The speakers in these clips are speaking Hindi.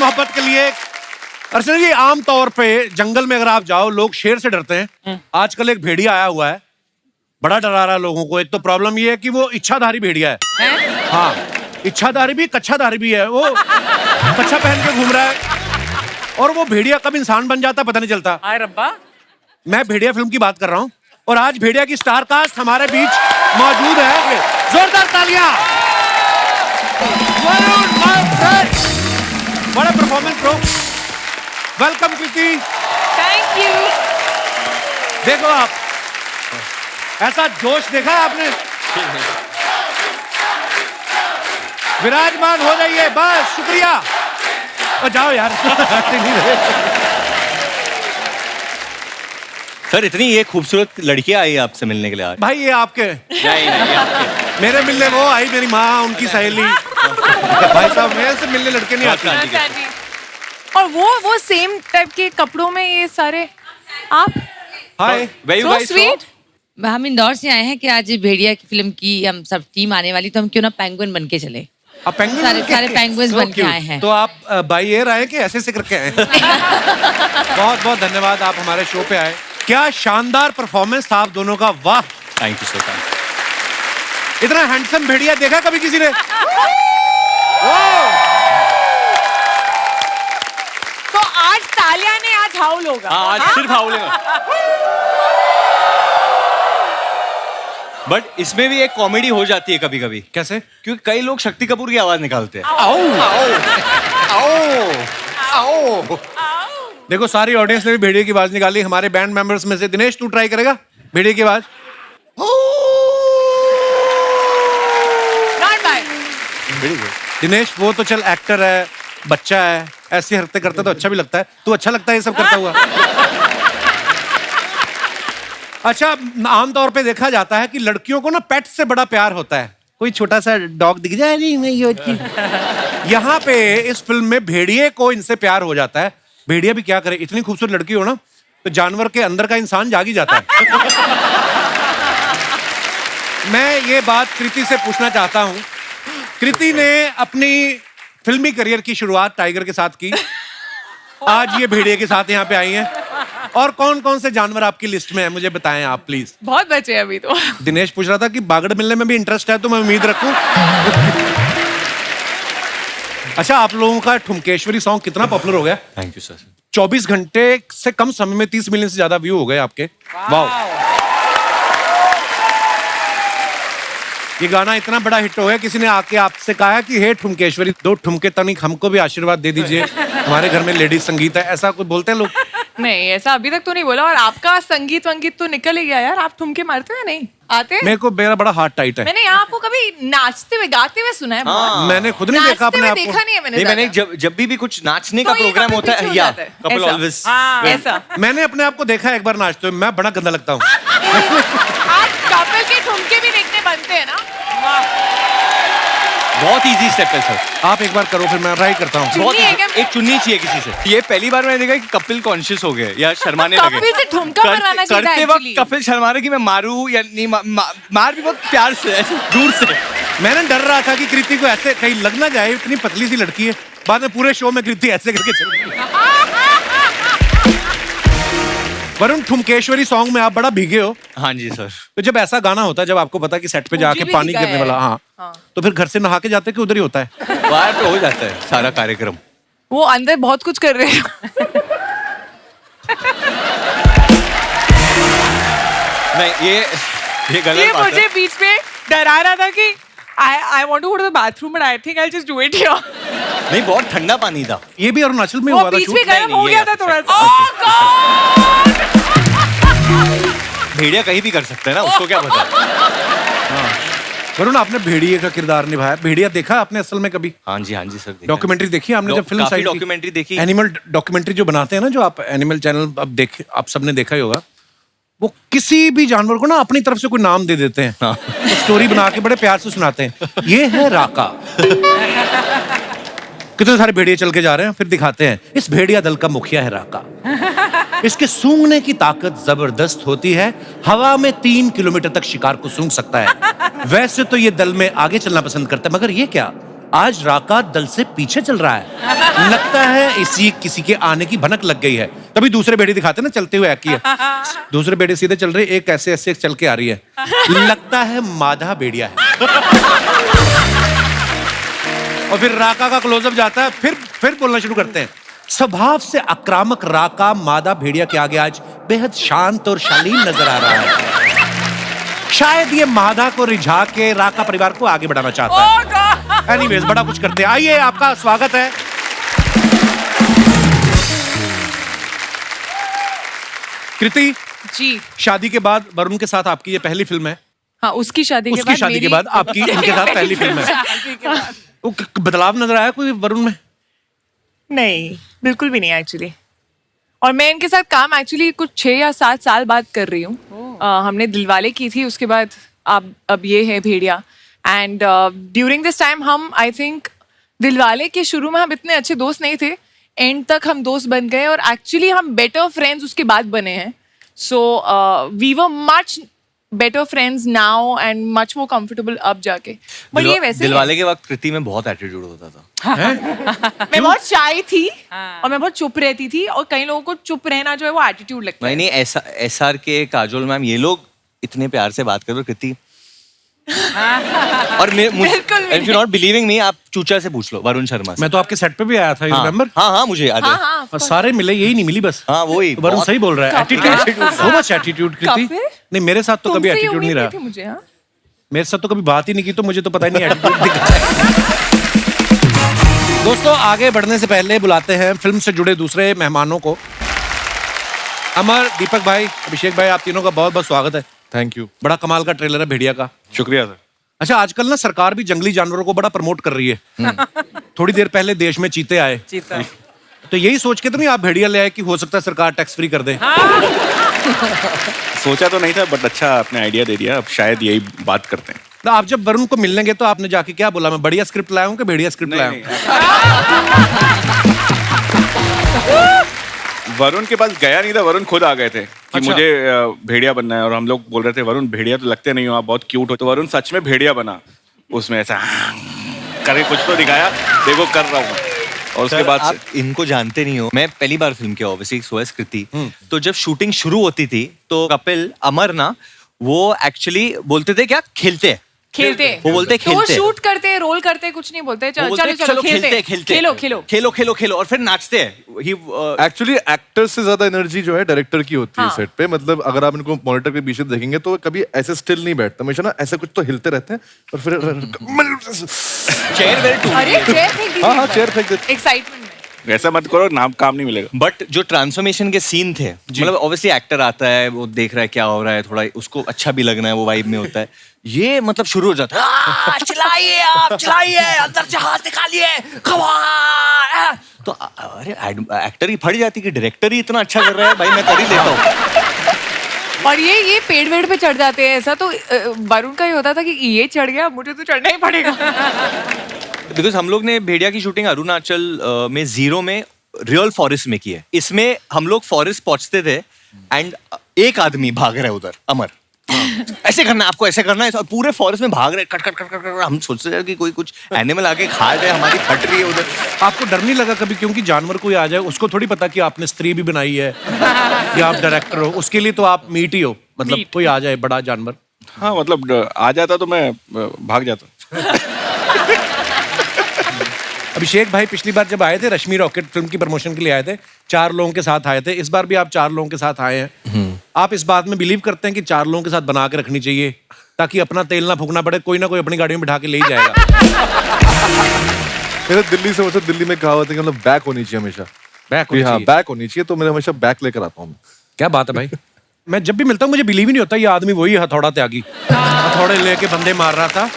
मोहब्बत के लिए। अर्चना जी, आम तौर पे जंगल में अगर आप जाओ, लोग शेर से डरते हैं। आजकल एक भेड़िया आया हुआ है, बड़ा डरा रहा है लोगों को। एक तो प्रॉब्लम ये है कि वो इच्छाधारी भेड़िया है। हाँ, इच्छाधारी भी कच्छाधारी भी है। वो कच्छा पहन के घूम रहा है और वो भेड़िया कब इंसान बन जाता पता नहीं चलता। हाय रब्बा। मैं भेड़िया फिल्म की बात कर रहा हूँ और आज भेड़िया की स्टार कास्ट हमारे बीच मौजूद है। जोरदार तालियां। वरुण, माय फ्रेंड, बड़ा performance bro. Welcome Kriti. Thank you. देखो आप, ऐसा जोश देखा है आपने? विराजमान हो जाइए, बस शुक्रिया। और जाओ यार। सर, इतनी ये खूबसूरत लड़कियां आई आपसे मिलने के लिए आज। भाई ये आपके नहीं, ये आपके। मेरे मिलने वो आई, मेरी माँ, उनकी सहेली। भाई साहब, मेरे से मिलने लड़के नहीं आते। और वो सेम टाइप के कपड़ों में ये सारे आप। हाय, So sweet। हम इंदौर से आए हैं कि आज भेड़िया की फिल्म की हम सब टीम आने वाली, तो हम क्यों ना पेंगुइन बन के चले। आप पेंगुइन सारे पेंगुइन्स बन के आए हैं। तो आप बाई एयर आए कि ऐसे करके आए? बहुत बहुत धन्यवाद, आप हमारे शो पे आए। क्या शानदार परफॉर्मेंस था आप दोनों का, वाह। थैंक यू सर, थैंक इतना हैंडसम भेड़िया देखा कभी किसी ने? तो आज तालिया ने आज हाउल होगा। हाँ, आज सिर्फ हाउलेगा। बट इसमें भी एक कॉमेडी हो जाती है कभी कभी। कैसे? क्योंकि कई लोग शक्ति कपूर की आवाज निकालते हैं। आओ आओ आओ। देखो, सारी ऑडियंस ने भी भेड़िए की आवाज निकाली। हमारे बैंड मेंबर्स में से दिनेश, तू ट्राई करेगा भेड़िए की आवाज? Not bad। दिनेश, वो तो चल एक्टर है, बच्चा है, ऐसी हरकतें करता तो अच्छा भी लगता है। तू अच्छा लगता है ये सब करता हुआ। अच्छा, आमतौर पे देखा जाता है कि लड़कियों को ना पेट से बड़ा प्यार होता है। कोई छोटा सा डॉग दिख जाए, नहीं नहीं होती। यहाँ पे इस फिल्म में भेड़िए को इनसे प्यार हो जाता है। भेड़िया भी क्या करे, इतनी खूबसूरत लड़की हो ना तो जानवर के अंदर का इंसान जाग ही जाता है। मैं ये बात कृति से पूछना चाहता हूँ। कृति ने अपनी फिल्मी करियर की शुरुआत टाइगर के साथ की, आज ये भेड़िए के साथ यहाँ पे आई हैं। और कौन कौन से जानवर आपकी लिस्ट में है, मुझे बताएं आप प्लीज। बहुत बचे अभी तो। दिनेश पूछ रहा था कि बागड़ मिलने में भी इंटरेस्ट है, तो मैं उम्मीद रखूं। अच्छा, आप लोगों का ठुमकेश्वरी सॉन्ग कितना पॉपुलर हो गया? Thank you sir. 24 घंटे से कम समय में 30 मिलियन से ज्यादा व्यू हो गए आपके। वाह। ये गाना इतना बड़ा हिट हो गया, किसी ने आके आपसे कहा है कि हे ठुमकेश्वरी, 2 ठुमके तनिक हमको भी आशीर्वाद दे दीजिए, हमारे घर में लेडीज संगीत है, ऐसा कुछ बोलते हैं लोग? नहीं, ऐसा अभी तक तो नहीं बोला। और आपका संगीत वंगीत तो निकल ही गया यार। आप ठुमके मारते हैं नहीं आते? मेरे को मेरा बड़ा हार्ट टाइट है। मैंने आपको कभी नाचते हुए गाते हुए सुना है? हाँ। मैंने खुद नहीं देखा अपने आप को। देखा नहीं है नहीं, मैंने जब भी कुछ नाचने का तो ये प्रोग्राम कभी होता पीछे है हो या जाता है। कपल ऐसा। ऑलवेज। ऐसा। मैंने अपने आप को देखा है एक बार नाचते हुए, मैं बड़ा गंदा लगता हूँ। आज कपल के ठुमके भी देखने बनते हैं ना। बहुत इजी स्टेप है सर। आप एक बार करो, फिर मैं ट्राई करता हूँ। बहुत चुन्नी है क्या? एक चुन्नी चाहिए किसी से। ये पहली बार मैंने देखा कि कपिल कॉन्शियस हो गए या शर्माने लगे। कपिल से ठुमका मरवाना चाहिए था करते वक्त actually। कपिल शर्मा रहे कि मैं मारूं या नहीं, मार भी बहुत प्यार से, ऐसे दूर से। मैंने डर रहा था कि कृति को ऐसे कहीं लग ना जाए, इतनी पतली सी लड़की है। बाद में पूरे शो में कृति ऐसे करके चल रही है। वरुण, ठुमकेश्वरी सॉन्ग में आप बड़ा भीगे हो। हाँ जी सर। तो जब ऐसा गाना होता है, जब आपको पता है कि सेट पे जाके भी पानी भीगा गिरने है। वाला, हाँ, तो फिर घर से नहा के जाते कि उधर ही होता है? बाहर पे हो जाता है सारा कार्यक्रम। वो अंदर बहुत कुछ कर रहे हैं। नहीं, ये गलत ये बात मुझे है। बीच में डरा रहा था कि I want to go to the bathroom but I think I'll just do it here। नहीं, बहुत ठंडा पानी था। ये भी अरुणाचल में वो हुआ था बीच शूट? में गर्म हो नहीं, गया ये था थोड़ा आप सा। भेड़िया कहीं भी कर सकते हैं ना, उसको क्या पता। वरुण, आपने भेड़िए का किरदार निभाया। भेड़िया देखा आपने असल में कभी? हाँ जी सर। डॉक्यूमेंट्री देखी आपने जब फिल्म साइड? डॉक्यूमेंट्री देखी। एनिमल डॉक्यूमेंट्री जो बनाते हैं ना, जो आप एनिमल चैनल अब आप सबने देखा ही होगा। वो किसी भी जानवर को ना अपनी तरफ से कोई नाम दे देते हैं। हाँ। तो स्टोरी बना के बड़े प्यार से सुनाते हैं। ये है राका। कितने सारे भेड़िए चल के जा रहे हैं, फिर दिखाते हैं इस भेड़िया दल का मुखिया है राका। इसके सूंघने की ताकत जबरदस्त होती है, हवा में 3 किलोमीटर तक शिकार को सूंघ सकता है। वैसे तो ये दल में आगे चलना पसंद करता है, मगर ये क्या, आज राका दल से पीछे चल रहा है। लगता है इसी किसी के आने की भनक लग गई है। तभी दूसरे बेड़ी दिखाते ना चलते हुए की है। दूसरे बेड़ी सीधे चल रही, एक ऐसे ऐसे चल के आ रही है। लगता है माधा बेड़िया है। और फिर राका का क्लोजअप जाता है, फिर बोलना शुरू करते हैं। स्वभाव से आक्रामक राका मादा भेड़िया के आगे आज बेहद शांत और शालीन नजर आ रहा है। शायद ये मादा को रिझा के राका परिवार को आगे बढ़ाना चाहता है। एनीवेज, बड़ा कुछ करते हैं। आइए, आपका स्वागत है। कृति जी शादी के बाद वरुण के साथ आपकी ये पहली फिल्म है। हाँ, उसकी शादी के बाद आपकी इनके साथ पहली फिल्म है। बदलाव नजर आया कोई वरुण में? नहीं, बिल्कुल भी नहीं एक्चुअली। और मैं इनके साथ काम एक्चुअली कुछ 6 या 7 साल बाद कर रही हूँ। हमने दिलवाले की थी, उसके बाद अब ये है भेड़िया। एंड ड्यूरिंग दिस टाइम हम आई थिंक दिलवाले के शुरू में हम इतने अच्छे दोस्त नहीं थे, एंड तक हम दोस्त बन गए और एक्चुअली हम बेटर फ्रेंड्स उसके बाद बने हैं। So we were much better friends now and much more comfortable अब जाके। बट ये वैसे दिलवाले के वक्त कृति में बहुत एटीट्यूड होता था। मैं बहुत शाय थी और मैं बहुत चुप रहती थी, और कई लोगों को चुप रहना जो है वो एटीट्यूड लगता है। नहीं, ऐसा SR के काजोल मैम ये लोग इतने प्यार से बात कर रहे हो कृति। और if you're not believing me, आप चूचा से पूछ लो, वरुण शर्मा से। मैं तो आपके सेट पे भी आया था, रिमेंबर? हाँ, मुझे याद है। और सारे मिले, यही नहीं मिली बस। हाँ, वही वरुण सही बोल रहा है। एटीट्यूड, सो मच एटीट्यूड कृति। नहीं, मेरे साथ तो कभी एटीट्यूड नहीं रहा। मुझे मेरे साथ तो कभी बात ही नहीं की, तो मुझे तो पता ही नहीं एटीट्यूड दिखता है। दोस्तों, आगे बढ़ने से पहले बुलाते हैं फिल्म से जुड़े दूसरे मेहमानों को। अमर, दीपक भाई, अभिषेक भाई, आप तीनों का बहुत बहुत स्वागत है। Thank you. बड़ा कमाल का ट्रेलर है भेड़िया का। शुक्रिया सर। अच्छा, आजकल ना सरकार भी जंगली जानवरों को बड़ा प्रमोट कर रही है। थोड़ी देर पहले देश में चीते आए, तो यही सोच के तो नहीं आप भेड़िया ले आए कि हो सकता है सरकार टैक्स फ्री कर दे? सोचा तो नहीं था, बट अच्छा आपने आइडिया दे दिया। अब शायद यही बात करते हैं। तो आप जब वरुण को मिलने गए तो आपने जाके क्या बोला? मैं बढ़िया स्क्रिप्ट लाया हूँ कि भेड़िया स्क्रिप्ट लाया हूँ? वरुण के पास गया नहीं था, वरुण खुद आ गए थे कि अच्छा। मुझे भेड़िया बनना है। और हम लोग बोल रहे थे वरुण भेड़िया तो लगते नहीं हो, आप बहुत क्यूट हो। तो वरुण सच में भेड़िया बना, उसमें ऐसा करके कुछ तो दिखाया, देखो कर रहा हूँ। और उसके बाद आप इनको जानते नहीं हो, मैं पहली बार फिल्म किया ऑब्वियसली सोएस कृति। तो जब शूटिंग शुरू होती थी तो कपिल अमर ना वो एक्चुअली बोलते थे क्या खेलते वो बोलते तो वो खेलते शूट करते, रोल करते, कुछ नहीं बोलते। वो चलो बोलते, चलो खेलते खेलो और फिर नाचते हैं। एक्चुअली एक्टर से ज्यादा एनर्जी जो है डायरेक्टर की होती है हाँ। सेट पे। मतलब अगर आप इनको मॉनिटर के पीछे देखेंगे तो कभी ऐसे स्टिल नहीं बैठते, हमेशा ना ऐसे कुछ तो हिलते रहते हैं और फिर चेयर वेयर टू। अरे चेयर फेंक दीजिए। हाँ, चेयर फेंक देते। एक्साइटमेंट में। ऐसा मत करो, नाम काम नहीं मिलेगा। बट जो ट्रांसफॉर्मेशन के सीन थे, मतलब ऑब्वियसली एक्टर आता है, वो देख रहा है क्या हो रहा है, थोड़ा उसको अच्छा भी लगना है, वो वाइब में होता है। ये मतलब शुरू हो जाता है, चिल्लाइए आप, चिल्लाइए, अंदर से हाथ निकालिए, खवा। तो अरे एक्टर ही फट जाती कि डायरेक्टर ही इतना अच्छा कर रहा है, भाई मैं कर ही लेता हूँ। और ये पेड़ वेड़ पे चढ़ जाते हैं। ऐसा तो वरुण का ही होता था कि ये चढ़ गया, मुझे तो चढ़ना ही पड़ेगा। बिकॉज हम लोग ने भेड़िया की शूटिंग अरुणाचल में 0 में रियल फॉरेस्ट में की है। इसमें हम लोग फॉरेस्ट पहुंचते थे एंड एक आदमी भाग रहा है उधर, अमर ऐसे करना है आपको, ऐसे करना है, और पूरे फॉरेस्ट में भाग रहे, cut cut cut cut cut. हम सोचते थे कि कोई कुछ एनिमल आके खा रहे, हमारी फट रही है उधर। आपको डर नहीं लगा कभी? क्योंकि जानवर कोई आ जाए, उसको थोड़ी पता कि आपने स्त्री भी बनाई है या आप डायरेक्टर हो। उसके लिए तो आप मीट ही हो, मतलब कोई आ जाए बड़ा जानवर। हाँ, मतलब आ जाता तो मैं भाग जाता। अभिषेक भाई पिछली बार जब आए थे रश्मि रॉकेट फिल्म की प्रमोशन के लिए आए थे, 4 लोगों के साथ आए थे। इस बार भी आप 4 लोगों के साथ आए हैं। आप इस बात में बिलीव करते हैं कि 4 लोगों के साथ बना के रखनी चाहिए ताकि अपना तेल ना फूकना पड़े, कोई ना कोई अपनी गाड़ी में बिठा के ले ही जाएगा? मेरे दिल्ली से, मतलब दिल्ली में कहावत है कि मतलब बैक होनी चाहिए हमेशा। बैक होनी चाहिए। बैक होनी चाहिए, तो मैं हमेशा बैक लेकर आता हूँ। क्या बात है भाई। मैं जब भी मिलता हूँ मुझे बिलीव ही नहीं होता ये आदमी वही हथौड़ा त्यागी, हथौड़े लेके बंदे मार रहा था।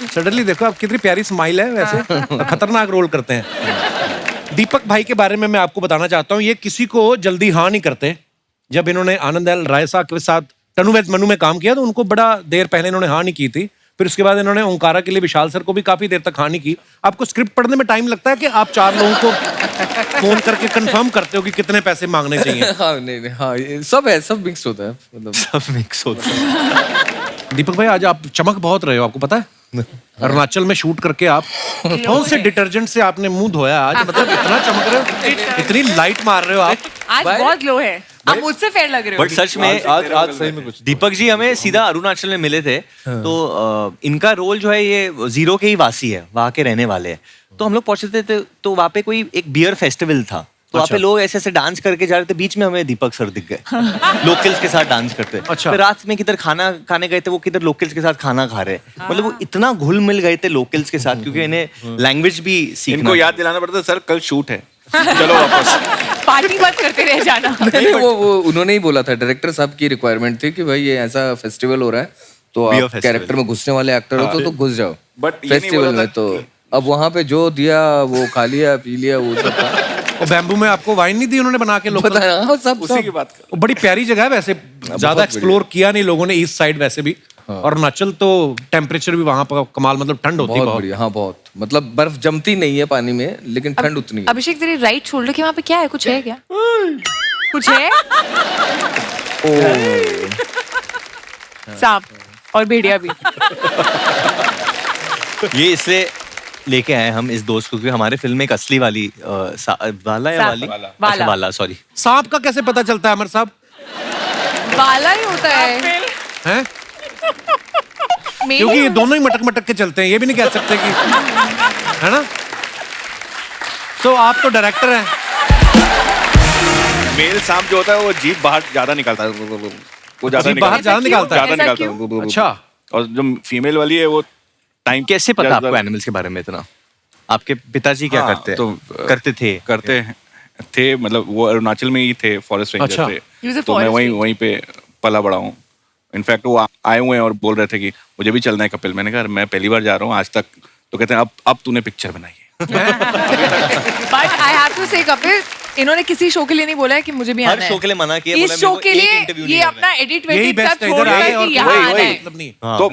सडनली देखो आप कितनी प्यारी स्माइल है, वैसे खतरनाक रोल करते हैं। दीपक भाई के बारे में मैं आपको बताना चाहता हूँ, ये किसी को जल्दी हाँ नहीं करते। जब इन्होंने आनंद एल राय साहब के साथ तनु वैद मनु में काम किया तो उनको बड़ा देर पहले इन्होंने हाँ नहीं की थी। फिर उसके बाद इन्होंने ओंकारा के लिए विशाल सर को भी काफी देर तक हाँ नहीं की। आपको स्क्रिप्ट पढ़ने में टाइम लगता है कि आप 4 लोगों को फोन करके कंफर्म करते हो कि कितने पैसे मांगने चाहिए? हाँ, नहीं, हाँ, ये सब है, सब मिक्स होता है, मतलब सब मिक्स होता है। दीपक भाई आज आप चमक बहुत रहे हो, आपको पता है? अरुणाचल में शूट करके आप कौन से डिटर्जेंट से आपने मुंह धोया आज? मतलब इतना चमक रहे हो, इतनी लाइट मार रहे हो आप। आज बहुत लो है, आप मुझसे फेयर लग रहे हो। बट सच में आज सही में कुछ दीपक जी हमें सीधा अरुणाचल में मिले थे, तो इनका रोल जो है ये जीरो के ही वासी है, वहाँ के रहने वाले हैं। तो हम लोग पहुंचे थे तो वहाँ पे कोई एक बियर फेस्टिवल था, तो वहाँ पे लोग ऐसे ऐसे डांस करके जा रहे थे, बीच में हमें दीपक सर दिख गए लोकल्स के साथ डांस करते। अच्छा। फिर रात में किधर खाना खाने गए थे, वो किधर लोकल्स के साथ खाना खा रहे। मतलब वो इतना घुल मिल गए थे लोकल्स के साथ, क्योंकि इन्हें लैंग्वेज भी सीखना इनको याद दिलाना पड़ता है, सर कल शूट है, चलो वापस। पार्टी मत करते रह जाना। नहीं, वो उन्होंने ही बोला था, डायरेक्टर साहब की रिक्वायरमेंट थी कि भाई ये ऐसा फेस्टिवल हो रहा है, तो Beer आप festival। कैरेक्टर में घुसने वाले एक्टर हो तो घुस जाओ But ये नहीं फेस्टिवल बोला में। था तो अब वहाँ पे जो दिया वो खा लिया पी लिया वो सब था। और बैम्बू में आपको वाइन नहीं दी उन्होंने बना के? लोग पता है, हाँ, सब उसी की बात कर। वो बड़ी प्यारी जगह है वैसे, ज्यादा एक्सप्लोर किया नहीं लोगों ने ईस्ट साइड वैसे भी। और अरुणाचल तो टेम्परेचर भी वहां पर कमाल, मतलब ठंड होती है बहुत बहुत। बढ़िया, हाँ बहुत, मतलब बर्फ जमती नहीं है पानी में, लेकिन ठंड उतनी है। अभिषेक तेरे राइट शोल्डर के वहाँ पे क्या है, कुछ है क्या? कुछ है? सांप और भेड़िया भी। ये इसलिए लेके आए हम इस दोस्त को, क्योंकि हमारे फिल्म में एक असली वाली वाला या सांप। वाली वाला। अच्छा, वाला सॉरी। सांप का कैसे पता चलता है अमर साहब? वाला ही होता है। हैं? मेल क्योंकि ये ही दोनों ही मटक मटक के चलते हैं, ये भी नहीं कह सकते कि, है ना? तो आप तो डायरेक्टर हैं। मेल सांप जो होता है वो जीभ बाहर ज्यादा निकालता है, वो ज्यादा जीभ बाहर ज्यादा निकालता है? ज्यादा ऐसा निकालता है। अच्छा। और जो फीमेल वाली है वो टाइम कैसे पता आपको एनिमल्स के बारे में इतना? आपके पिताजी क्या हाँ, करते हैं? तो करते थे करते थे, मतलब वो अरुणाचल में ही थे, फॉरेस्ट रेंजर अच्छा। He was थे, a तो मैं forest वहीं पे पला बड़ा हूँ। इनफैक्ट वो आए हुए हैं और बोल रहे थे कि मुझे भी चलना है कपिल। मैंने कहा मैं पहली बार जा रहा हूँ आज तक, तो कहते हैं अब तूने पिक्चर बनाई है। But I have to say Kapil, इन्होंने किसी शो के लिए नहीं बोला है कि मुझे भी हर आना है। शो के लिए मना किया, इस बोला शो मेरे को के एक लिए इंटरव्यू ये नहीं अपना एडिट यही वेडिट सब बेस्ट है, छोड़ इधर रहा आए है और कि यहाँ वही- आना वही। है। मतलब नहीं। तो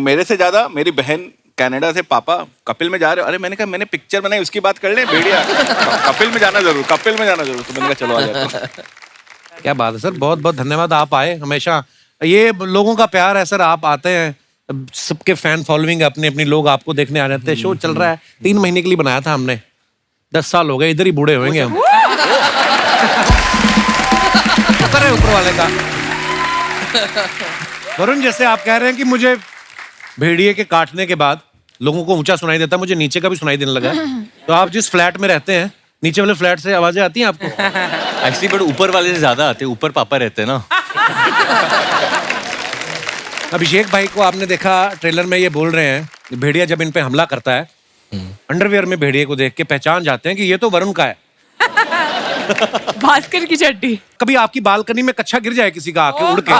मेरे से ज्यादा मेरी बहन कनाडा से, पापा कपिल में जा रहे हो? अरे मैंने कहा मैंने पिक्चर बनाई, उसकी बात कर ले भेड़िया। कपिल में जाना जरूर, कपिल में जाना जरूर। तो मैंने कहा चलो आ जाता हूं। क्या बात है सर, बहुत बहुत धन्यवाद, आप आए। हमेशा ये लोगों का प्यार है सर, आप आते हैं, सबके फैन फॉलोइंग अपने अपनी, लोग आपको देखने आ जाते हैं। शो चल रहा है, 3 महीने के लिए बनाया था हमने, 10 साल हो गए, इधर ही बूढ़े होंगे हम। शुक्र है ऊपर वाले का। वरुण, जैसे आप कह रहे हैं कि मुझे भेड़िए के काटने के बाद लोगों को ऊंचा सुनाई देता, मुझे नीचे का भी सुनाई देने लगा है। तो आप जिस फ्लैट में रहते हैं, नीचे वाले फ्लैट से आवाजें आती हैं आपको? एक्चुअली बट ऊपर वाले से ज्यादा आते हैं, ऊपर पापा रहते हैं ना। अभिषेक भाई को आपने देखा ट्रेलर में, ये बोल रहे हैं भेड़िया जब इन पे हमला करता है, अंडरवियर में भेड़िए को देख के पहचान जाते हैं कि ये तो वरुण का है। भास्कर की चड्डी। कभी आपकी बालकनी में कच्छा गिर जाए किसी का आके उड़ के,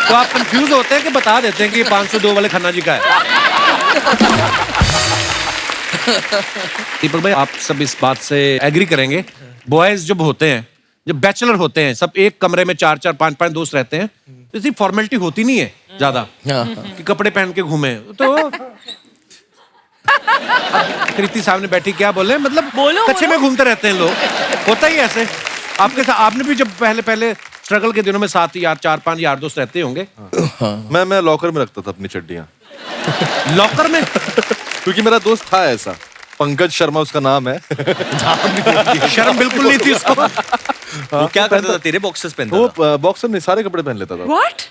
तो आप कंफ्यूज होते हैं कि बता देते हैं कि ये 502 वाले खन्ना जी का है। दीपक भाई, आप सब इस बात से एग्री करेंगे, बॉयज जब होते हैं, जब बैचलर होते हैं, सब एक कमरे में 4-4, 5-5 दोस्त रहते हैं, तो इतनी फॉर्मेलिटी होती नहीं है ज्यादा कि कपड़े पहन के घूमे। तो कृति सामने बैठी, क्या बोले, मतलब बोलो, कच्छे में घूमते रहते हैं लोग, होता ही ऐसे। आपके साथ, आपने भी जब पहले स्ट्रगल के दिनों में 7 या 4-5 यार दोस्त रहते होंगे। मैं लॉकर में रखता था अपनी चड्डियां, लॉकर में? क्योंकि मेरा दोस्त था ऐसा, पंकज शर्मा उसका नाम है। शर्म बिल्कुल नहीं थी उसको। वो क्या करता था? तेरे बॉक्सेस पहनता था? वो बॉक्सर नहीं, सारे कपड़े पहन लेता था। What?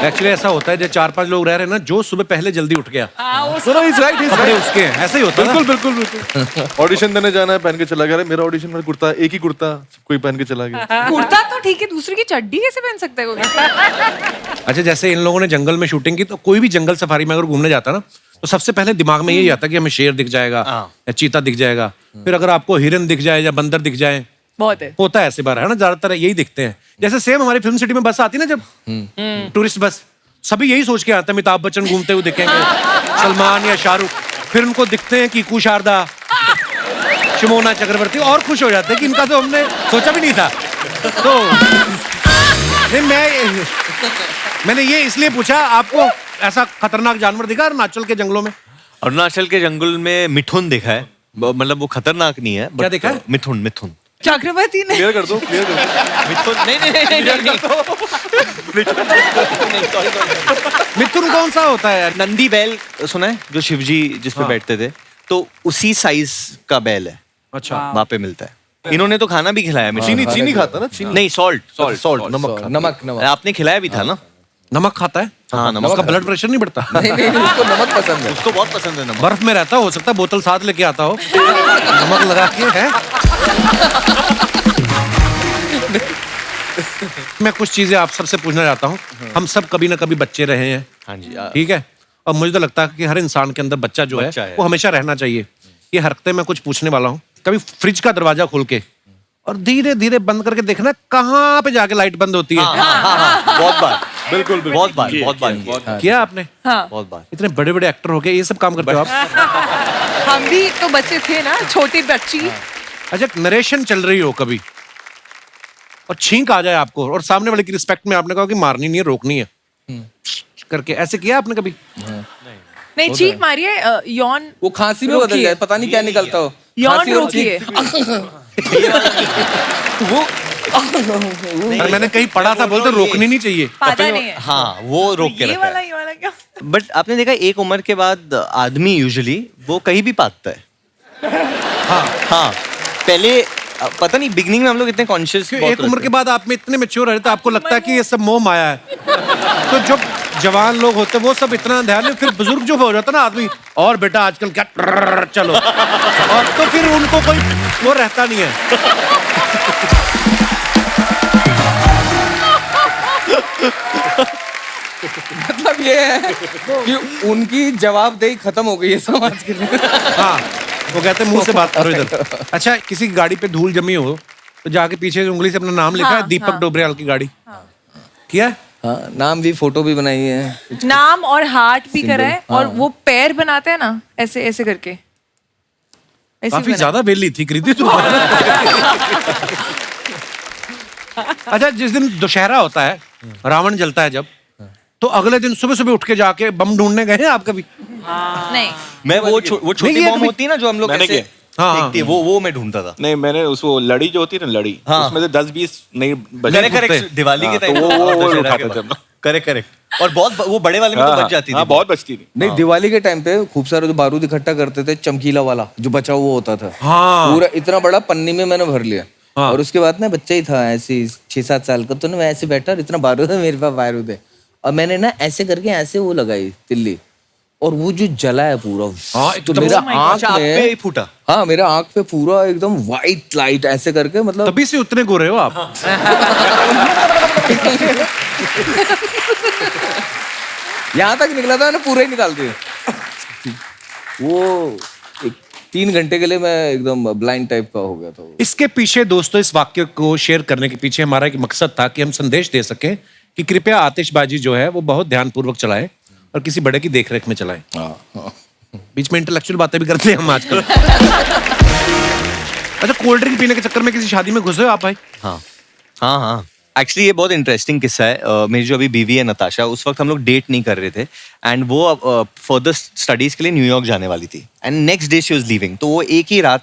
एक्चुअली ऐसा होता है, जब 4-5 लोग रह रहे हैं ना, जो सुबह पहले जल्दी उठ गया, राइट, कपड़े उसके हैं, ऐसे ही होता है। बिल्कुल। ऑडिशन देने जाना है, पहन के चला गया। अरे मेरा ऑडिशन में कुर्ता, एक ही कुर्ता, कोई पहन के चला गया। कुर्ता तो ठीक है, दूसरे की चड्डी कैसे पहन सकता है कोई? अच्छा, जैसे इन लोगों ने जंगल में शूटिंग की, तो कोई भी जंगल सफारी में अगर घूमने जाता ना, तो सबसे पहले दिमाग में यही आता कि हमें शेर दिख जाएगा या चीता दिख जाएगा, फिर अगर आपको हिरन दिख जाए या बंदर दिख जाए, बहुत है। होता है ऐसे बार, है ना, ज्यादातर यही दिखते हैं। जैसे सेम हमारी फिल्म सिटी में बस आती है ना, जब टूरिस्ट बस, सभी यही सोच के आते हैं अमिताभ बच्चन घूमते हुए दिखेंगे, सलमान या शाहरुख, फिर उनको दिखते हैं कीकू शारदा, शिमोना चक्रवर्ती, और खुश हो जाते हैं कि इनका तो हमने सोचा भी नहीं था। तो नहीं, मैंने ये इसलिए पूछा, आपको ऐसा खतरनाक जानवर दिखा अरुणाचल के जंगलों में? अरुणाचल के जंगल में मिथुन देखा है, मतलब वो खतरनाक नहीं है। क्या देखा है? मिथुन। चक्रवर्ती ने क्लियर कर दो, क्लियर कर दो। मिथुन नहीं नहीं नहीं नहीं, नहीं, नहीं, sorry, sorry। मिथुन कौन सा होता है यार? नंदी बैल सुना है, जो शिवजी जिस पे बैठते थे, तो उसी साइज का बैल है, अच्छा। वहां पे मिलता है। इन्होंने तो खाना भी खिलाया मुझे। चीनी चीनी खाता ना, चीनी नहीं, सॉल्ट सॉल्ट नमक नमक नमक आपने खिलाया भी था ना? नमक खाता है? हाँ, नमक उसका ब्लड प्रेशर नहीं बढ़ता? नहीं नहीं नहीं, उसको नमक पसंद है। उसको बहुत पसंद है नमक। बर्फ में रहता हो सकता है बोतल साथ लेके आता हो, नमक लगा के है। मैं कुछ चीजें आप सबसे पूछना चाहता हूँ। हम सब कभी ना कभी बच्चे रहे हैं, हाँ जी। ठीक है, और मुझे तो लगता है कि हर इंसान के अंदर बच्चा जो बच्चा है है। वो हमेशा रहना चाहिए। ये हरकते मैं कुछ पूछने वाला हूँ। कभी फ्रिज का दरवाजा खोल के और धीरे धीरे बंद करके देखना कहाँ पे जाके लाइट बंद होती है। हाँ, बहुत बार, बिल्कुल बहुत बार, बहुत बार किया आपने? हाँ बहुत बार। इतने बड़े बड़े एक्टर हो गए, ये सब काम करते हो आप? हम भी तो बच्चे थे ना, छोटी बच्ची। अच्छा, नरेशन चल रही हो कभी और छींक आ जाए आपको और सामने वाले की रिस्पेक्ट में आपने कहा कि मारनी नहीं है, रोकनी है करके, ऐसे किया आपने कभी? नहीं, चीख मारी है, यौन वो खांसी में बदल जाए, पता नहीं क्या निकलता हो। यौन खांसी और रोकिए। वो और मैंने कहीं पढ़ा था, बोलते रोकनी नहीं चाहिए। पादा नहीं है। हाँ, वो रोक के ये रखा वाला है। ये वाला क्या? बट आपने देखा एक उम्र के बाद आदमी यूजुअली वो कहीं भी पाता है। हाँ, पहले पता नहीं, बिगनिंग में हम लोग इतने कॉन्शियस एक उम्र के बाद आप में इतने मैच्योर रहे तो आपको लगता है कि ये सब मोह माया है। तो जो जवान लोग होते हैं वो सब इतना ध्यान में, फिर बुजुर्ग जो हो जाता है ना आदमी, और बेटा आजकल क्या चलो, और तो फिर उनको कोई वो रहता नहीं है। मतलब ये है कि उनकी जवाबदेही खत्म हो गई है समाज के लिए। हाँ, वो कहते हैं मुंह से बात करो इधर। अच्छा, किसी की गाड़ी पे धूल जमी हो तो जाके पीछे उंगली से अपना नाम लिखा है, दीपक डोबरियाल की गाड़ी किया है? हाँ, नाम भी, फोटो भी बनाई है। नाम और हार्ट भी करा है, हाँ। और वो पैर बनाते हैं ना ऐसे ऐसे करके, ऐसे काफी बनाए। ज्यादा बेली थी कृति तुम। अच्छा, जिस दिन दशहरा होता है, रावण जलता है जब, तो अगले दिन सुबह सुबह उठ के जाके बम ढूंढने गए हैं आप कभी? नहीं, मैं वो छोटी नहीं, ये बॉम्ब कभी- होती है ना जो हम लोग मैंने ऐसे किया। हाँ, फेंकती है, वो मैं ढूंढता था। नहीं, मैंने उसको लड़ी जो होती है ना, लड़ी, हाँ। उसमें से 10-20 नहीं बजे करेक्ट, दिवाली के हाँ, टाइम तो वो उठाते थे हम लोग। करेक्ट। और बहुत वो बड़े वाले में तो बच जाती थी। हाँ, बहुत बचती थी। नहीं, दिवाली के टाइम पे खूब सारे जो बारूद इकट्ठा करते थे, चमकीला वाला जो बचा हुआ होता था, हाँ। पूरा इतना बड़ा पन्नी में मैंने भर लिया। हाँ। और उसके बाद ना बच्चा ही था ऐसे 6-7 साल का, तो ना मैं ऐसे बैठा और इतना बारूद है मेरे पास, बारूद है, और मैंने ना ऐसे करके ऐसे वो लगाई तिल्ली, और वो जो जला है पूरा। हाँ, तो एकदम- मेरा आँख अच्छा, आप पे में, ही फूटा। हाँ, मेरा आँख पे पूरा एकदम व्हाइट लाइट ऐसे करके, मतलब तभी से उतने गोरे हो आप। यहाँ तक निकला था, मैंने पूरा ही निकाल दिया। वो 3 घंटे के लिए मैं एकदम ब्लाइंड टाइप का हो गया था वो। इसके पीछे दोस्तों, इस वाक्य को शेयर करने के पीछे हमारा एक मकसद था कि हम संदेश दे सकें कि कृपया आतिशबाजी जो है वो बहुत ध्यानपूर्वक चलाएं और किसी बड़े की देखरेख में चलाएं। बीच में इंटेलेक्चुअल बातें भी करते हैं हम आजकल। अच्छा, कोल्ड ड्रिंक पीने के चक्कर में किसी शादी में घुसे हो आप भाई? हाँ हाँ हाँ, एक्चुअली ये बहुत इंटरेस्टिंग किस्सा है। मेरी जो अभी बीवी है नताशा, उस वक्त हम लोग डेट नहीं कर रहे थे, एंड वो फर्दर स्टडीज के लिए न्यूयॉर्क जाने वाली थी, and next day she was leaving. तो वो एक ही रात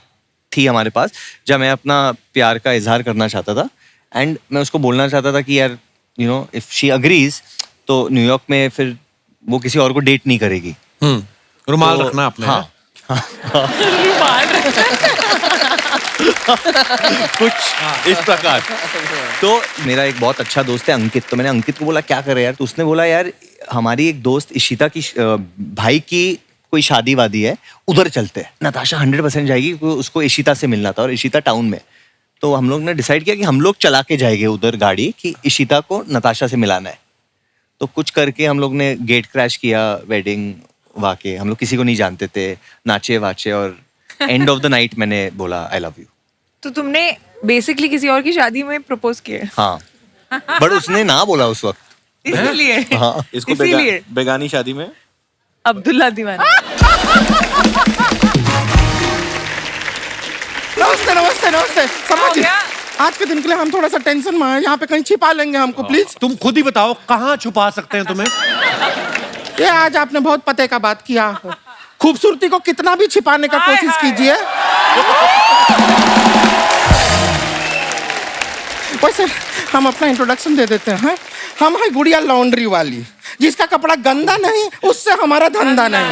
थी हमारे पास जब मैं अपना प्यार का इजहार करना चाहता था, एंड मैं उसको बोलना चाहता था कि यार you know if she agrees तो न्यूयॉर्क में फिर वो किसी और को डेट नहीं करेगी। रुमाल तो- रखना आपने। हाँ, कुछ इस प्रकार। तो मेरा एक बहुत अच्छा दोस्त है अंकित, तो मैंने अंकित को बोला क्या करे यार, तो उसने बोला यार हमारी एक दोस्त इशिता की भाई की कोई शादी वादी है, उधर चलते हैं। नताशा 100% जाएगी, उसको इशिता से मिलना था और इशिता टाउन में। तो हम लोग ने डिसाइड किया कि हम लोग चला के जाएंगे उधर गाड़ी, कि इशिता को नताशा से मिलाना है। तो कुछ करके हम लोग ने गेट क्रैश किया, वेडिंग वाके, हम लोग किसी को नहीं जानते थे, नाचे वाचे, और एंड ऑफ द नाइट मैंने बोला आई लव यू। तो तुमने बेसिकली किसी और की शादी में प्रपोज किया, हाँ, बट उसने ना बोला उस वक्त। इसलिए? हाँ, इसको इसीलिए बेगानी शादी में अब्दुल्ला दीवाना। नमस्ते नमस्ते नमस्ते शर्मा हो जी, गया? आज के दिन के लिए हम थोड़ा सा टेंशन में हैं, यहाँ पे कहीं छिपा लेंगे हमको प्लीज। तुम खुद ही बताओ कहाँ छुपा सकते हैं तुम्हें? ये आज आपने बहुत पते का बात किया। खूबसूरती को कितना भी छिपाने का कोशिश कीजिए, वैसे हम अपना इंट्रोडक्शन दे देते हैं। हम है गुड़िया लॉन्ड्री वाली, जिसका कपड़ा गंदा नहीं, उससे हमारा धंधा नहीं।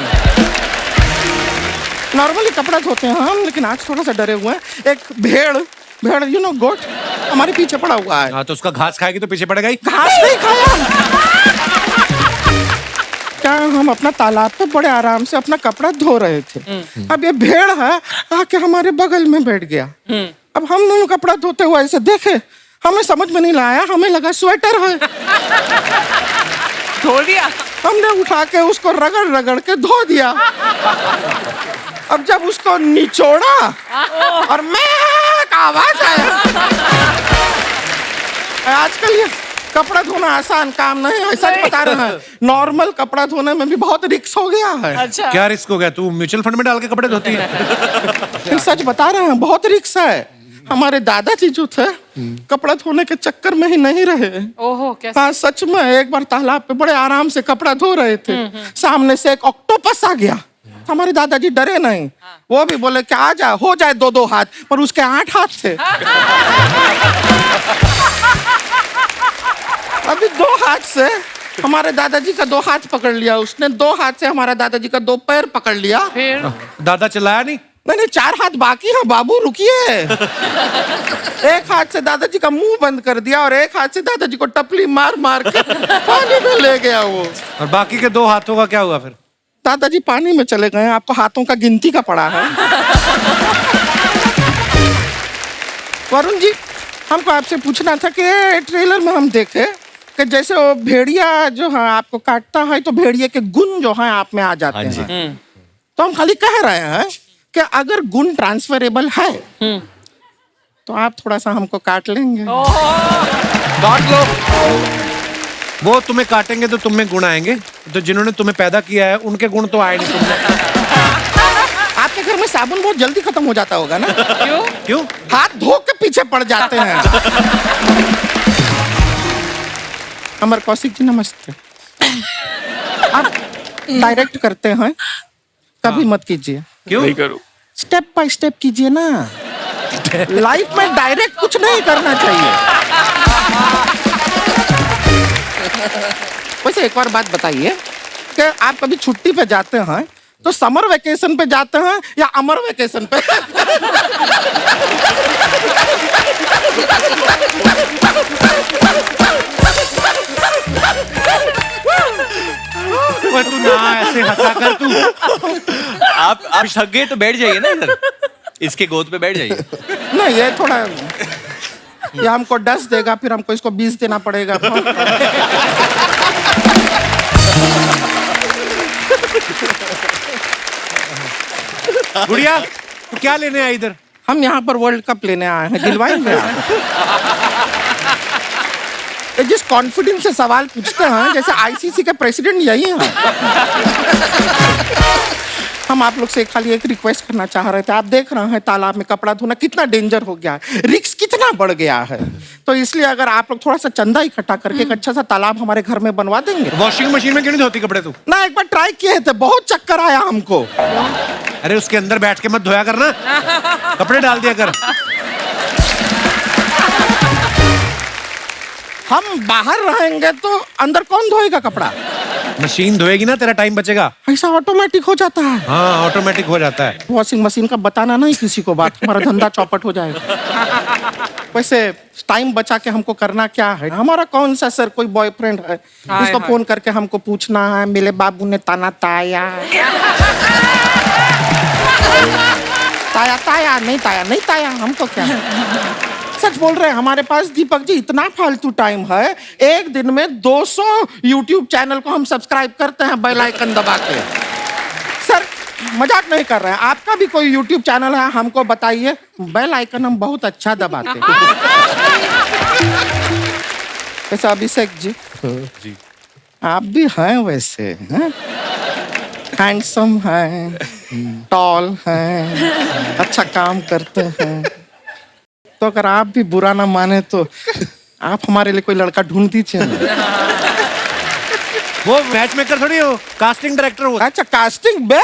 नॉर्मली कपड़ा धोते हैं हम, लेकिन आज थोड़ा सा डरे हुए हैं। एक भेड़ यू नो गोट हमारे पीछे पड़ा हुआ है। हाँ, तो उसका घास खाएगी तो पीछे पड़ेगा ही। घास नहीं खाया। क्या हम अपना तालाब पे बड़े आराम से अपना कपड़ा धो रहे थे, अब ये भेड़ है आके हमारे बगल में बैठ गया। अब हम दोनों कपड़ा धोते हुए ऐसे देखे, हमें समझ में नहीं लाया, हमें लगा स्वेटर है। धो दिया। हमने उठा के उसको रगड़ रगड़ के धो दिया। अब जब उसको निचोड़ा और मैं आवाज आया। आजकल ये कपड़ा धोना आसान काम नहीं है, सच बता रहे हैं। नॉर्मल कपड़ा धोने में भी बहुत रिस्क हो गया है। अच्छा। क्या रिस्क हो गया? तू म्यूचुअल फंड में डाल के कपड़े धोती है? लेकिन सच बता रहे हैं, बहुत रिस्क है। हमारे दादाजी जो थे कपड़ा धोने के चक्कर में ही नहीं रहे। ओहो, कैसे? हाँ सच में, एक बार तालाब पे बड़े आराम से कपड़ा धो रहे थे, सामने से एक ऑक्टोपस आ गया। हमारे दादाजी डरे नहीं, वो भी बोले कि आ जा, हो जाए 2-2 हाथ, पर उसके 8 हाथ थे। अभी 2 हाथ से हमारे दादाजी का 2 हाथ पकड़ लिया उसने, 2 हाथ से हमारा दादाजी का 2 पैर पकड़ लिया। फिर दादा चिल्लाया नहीं? नहीं, 4 हाथ बाकी है बाबू, रुकिए। एक हाथ से दादाजी का मुंह बंद कर दिया और एक हाथ से दादाजी को टपली मार मार के पानी में ले गया वो। और बाकी के 2 हाथों का क्या हुआ फिर? दादाजी पानी में चले गए। आपको हाथों का गिनती का पड़ा है। वरुण जी, हमको आपसे पूछना था कि ट्रेलर में हम देखे कि जैसे वो भेड़िया जो है आपको काटता है तो भेड़िए के गुण जो है आप में आ जाते हैं। तो हम खाली कह रहे हैं कि अगर गुण ट्रांसफरेबल है तो आप थोड़ा सा हमको काट लेंगे। काट लो। वो तुम्हें काटेंगे तो तुम में गुण आएंगे, तो जिन्होंने तुम्हें पैदा किया है उनके गुण तो आए नहीं तुम में। आपके घर में साबुन बहुत जल्दी खत्म हो जाता होगा ना? क्यों? हाथ धो के पीछे पड़ जाते हैं। अमर कौशिक जी नमस्ते। आप डायरेक्ट करते हैं, कभी मत कीजिए। क्यों? नहीं करूँ। स्टेप बाय स्टेप कीजिए ना। लाइफ में डायरेक्ट कुछ नहीं करना चाहिए। वैसे एक और बात बताइए कि आप कभी छुट्टी पे जाते हैं तो समर वेकेशन पे जाते हैं या अमर वेकेशन पे? ओए तू ना ऐसे हंसा कर तू। आप थक गए तो बैठ जाइए ना इधर, इसके गोद पे बैठ जाइए। नहीं, ये थोड़ा ये हमको 10 देगा, फिर हमको इसको 20 देना पड़ेगा। गुड़िया, तू क्या लेने आई इधर? हम यहाँ पर वर्ल्ड कप लेने आए हैं, दिलवाएंगे आप? ये जिस कॉन्फिडेंस से सवाल पूछते हैं जैसे आईसीसी के प्रेसिडेंट यही हैं। हम आप लोग से खाली एक रिक्वेस्ट करना चाह रहे थे। आप देख रहे हैं तालाब में कपड़ा धोना कितना डेंजर हो गया है, रिस्क कितना बढ़ गया है। तो इसलिए अगर आप लोग थोड़ा सा चंदा इकट्ठा करके एक अच्छा सा तालाब हमारे घर में बनवा देंगे। वॉशिंग मशीन में क्यों नहीं धोती कपड़े तू? ना, एक बार ट्राई किए थे, बहुत चक्कर आया हमको। अरे उसके अंदर बैठ के मत धोया करना, कपड़े डाल दिया कर। हम बाहर रहेंगे तो अंदर कौन धोएगा कपड़ा? मशीन धोएगी ना, तेरा टाइम बचेगा। ऐसा ऑटोमेटिक हो जाता है। हाँ, ऑटोमेटिक हो जाता है। वॉशिंग मशीन का बताना नहीं किसी को बात, हमारा धंधा चौपट हो जाएगा। वैसे टाइम बचा के हमको करना क्या है? हमारा कौन सा सर कोई बॉयफ्रेंड है जिसको फोन करके हमको पूछना है मेरे बाबू ने ताना ताया? ताया ताया नहीं, ताया नहीं, ताया हमको क्या? सच बोल रहे हैं, हमारे पास दीपक जी इतना फालतू टाइम है, एक दिन में 200 YouTube चैनल को हम सब्सक्राइब करते हैं बेल आइकन दबा के। सर मजाक नहीं कर रहे हैं, आपका भी कोई YouTube चैनल है हमको बताइए, बेल आइकन हम बहुत अच्छा दबाते हैं। वैसे अभिषेक जी, आप भी हैं वैसे, हैं? हैंडसम हैं, टॉल हैं, अच्छा काम करते हैं। तो अगर आप भी बुरा ना माने तो आप हमारे लिए कोई लड़का ढूंढ दीजिए। वो मैच मेकर थोड़ी हो, कास्टिंग डायरेक्टर हो। अच्छा, कास्टिंग बे।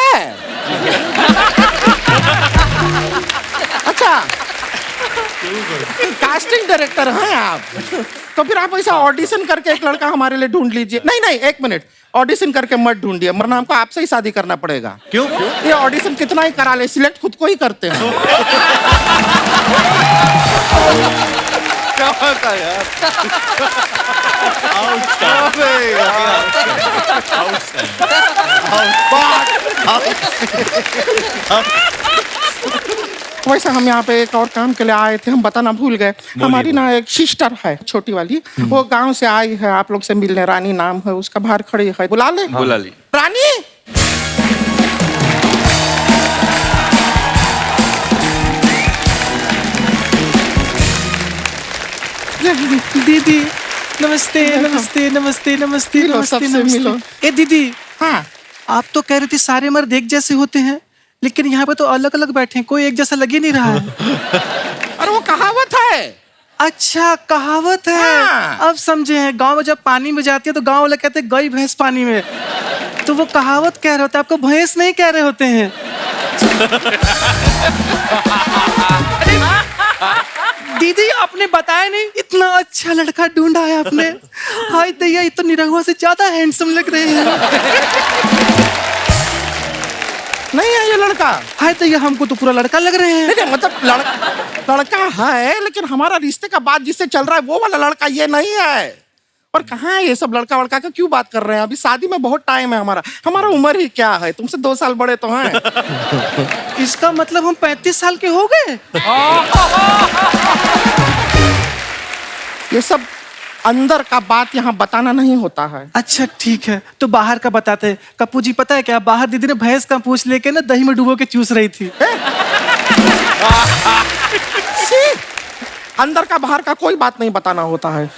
अच्छा, कास्टिंग डायरेक्टर हैं आप। तो फिर आप ऐसा ऑडिशन करके एक लड़का हमारे लिए ढूंढ लीजिए। नहीं नहीं, एक मिनट, ऑडिशन करके मत ढूंढिए, वरना हमको आपसे ही शादी करना पड़ेगा। क्यों? ये ऑडिशन कितना ही करा ले, सिलेक्ट खुद को ही करते हैं। वैसे हम यहाँ पे एक और काम के लिए आए थे, हम बताना भूल गए। हमारी ना एक सिस्टर है छोटी वाली, वो गांव से आई है आप लोग से मिलने। रानी नाम है उसका, बाहर खड़ी है, बुला ले। बुला ली। रानी, दीदी नमस्ते नमस्ते नमस्ते नमस्ते मिलो, नमस्ते सबसे नमस्ते। मिलो। ए दीदी, हाँ आप तो कह रही थी सारे मर्द एक जैसे होते हैं, लेकिन यहाँ पे तो अलग अलग बैठे हैं, कोई एक जैसा लग ही नहीं रहा है। अरे वो कहावत है। अच्छा, कहावत है। हाँ। अब समझे हैं। गांव में जब पानी में जाती है तो गांव वाले कहते हैं गई भैंस पानी में, तो वो कहावत कह रहे होते हैं, आपको भैंस नहीं कह रहे होते हैं। दीदी आपने बताया नहीं, इतना अच्छा लड़का ढूंढा है आपने। हाय दैया, ये तो निरहुआ से ज्यादा हैंडसम लग रहे हैं। नहीं है ये लड़का। हाय दैया, हमको तो पूरा लड़का लग रहे हैं। नहीं नहीं, मतलब लड़का है, लेकिन हमारा रिश्ते का बात जिससे चल रहा है वो वाला लड़का ये नहीं है। और कहाँ है ये सब लड़का वड़का का क्यों बात कर रहे हैं? अभी शादी में बहुत टाइम है हमारा उम्र ही क्या है, तुमसे 2 साल बड़े तो हैं। इसका मतलब हम 35 साल के हो गए। ये सब अंदर का बात यहाँ बताना नहीं होता है। अच्छा ठीक है, तो बाहर का बताते हैं। कप्पू जी पता है क्या, बाहर दीदी ने भैंस का पूंछ लेके ना दही में डुबो के चूस रही थी। सी, अंदर का बाहर का कोई बात नहीं बताना होता है,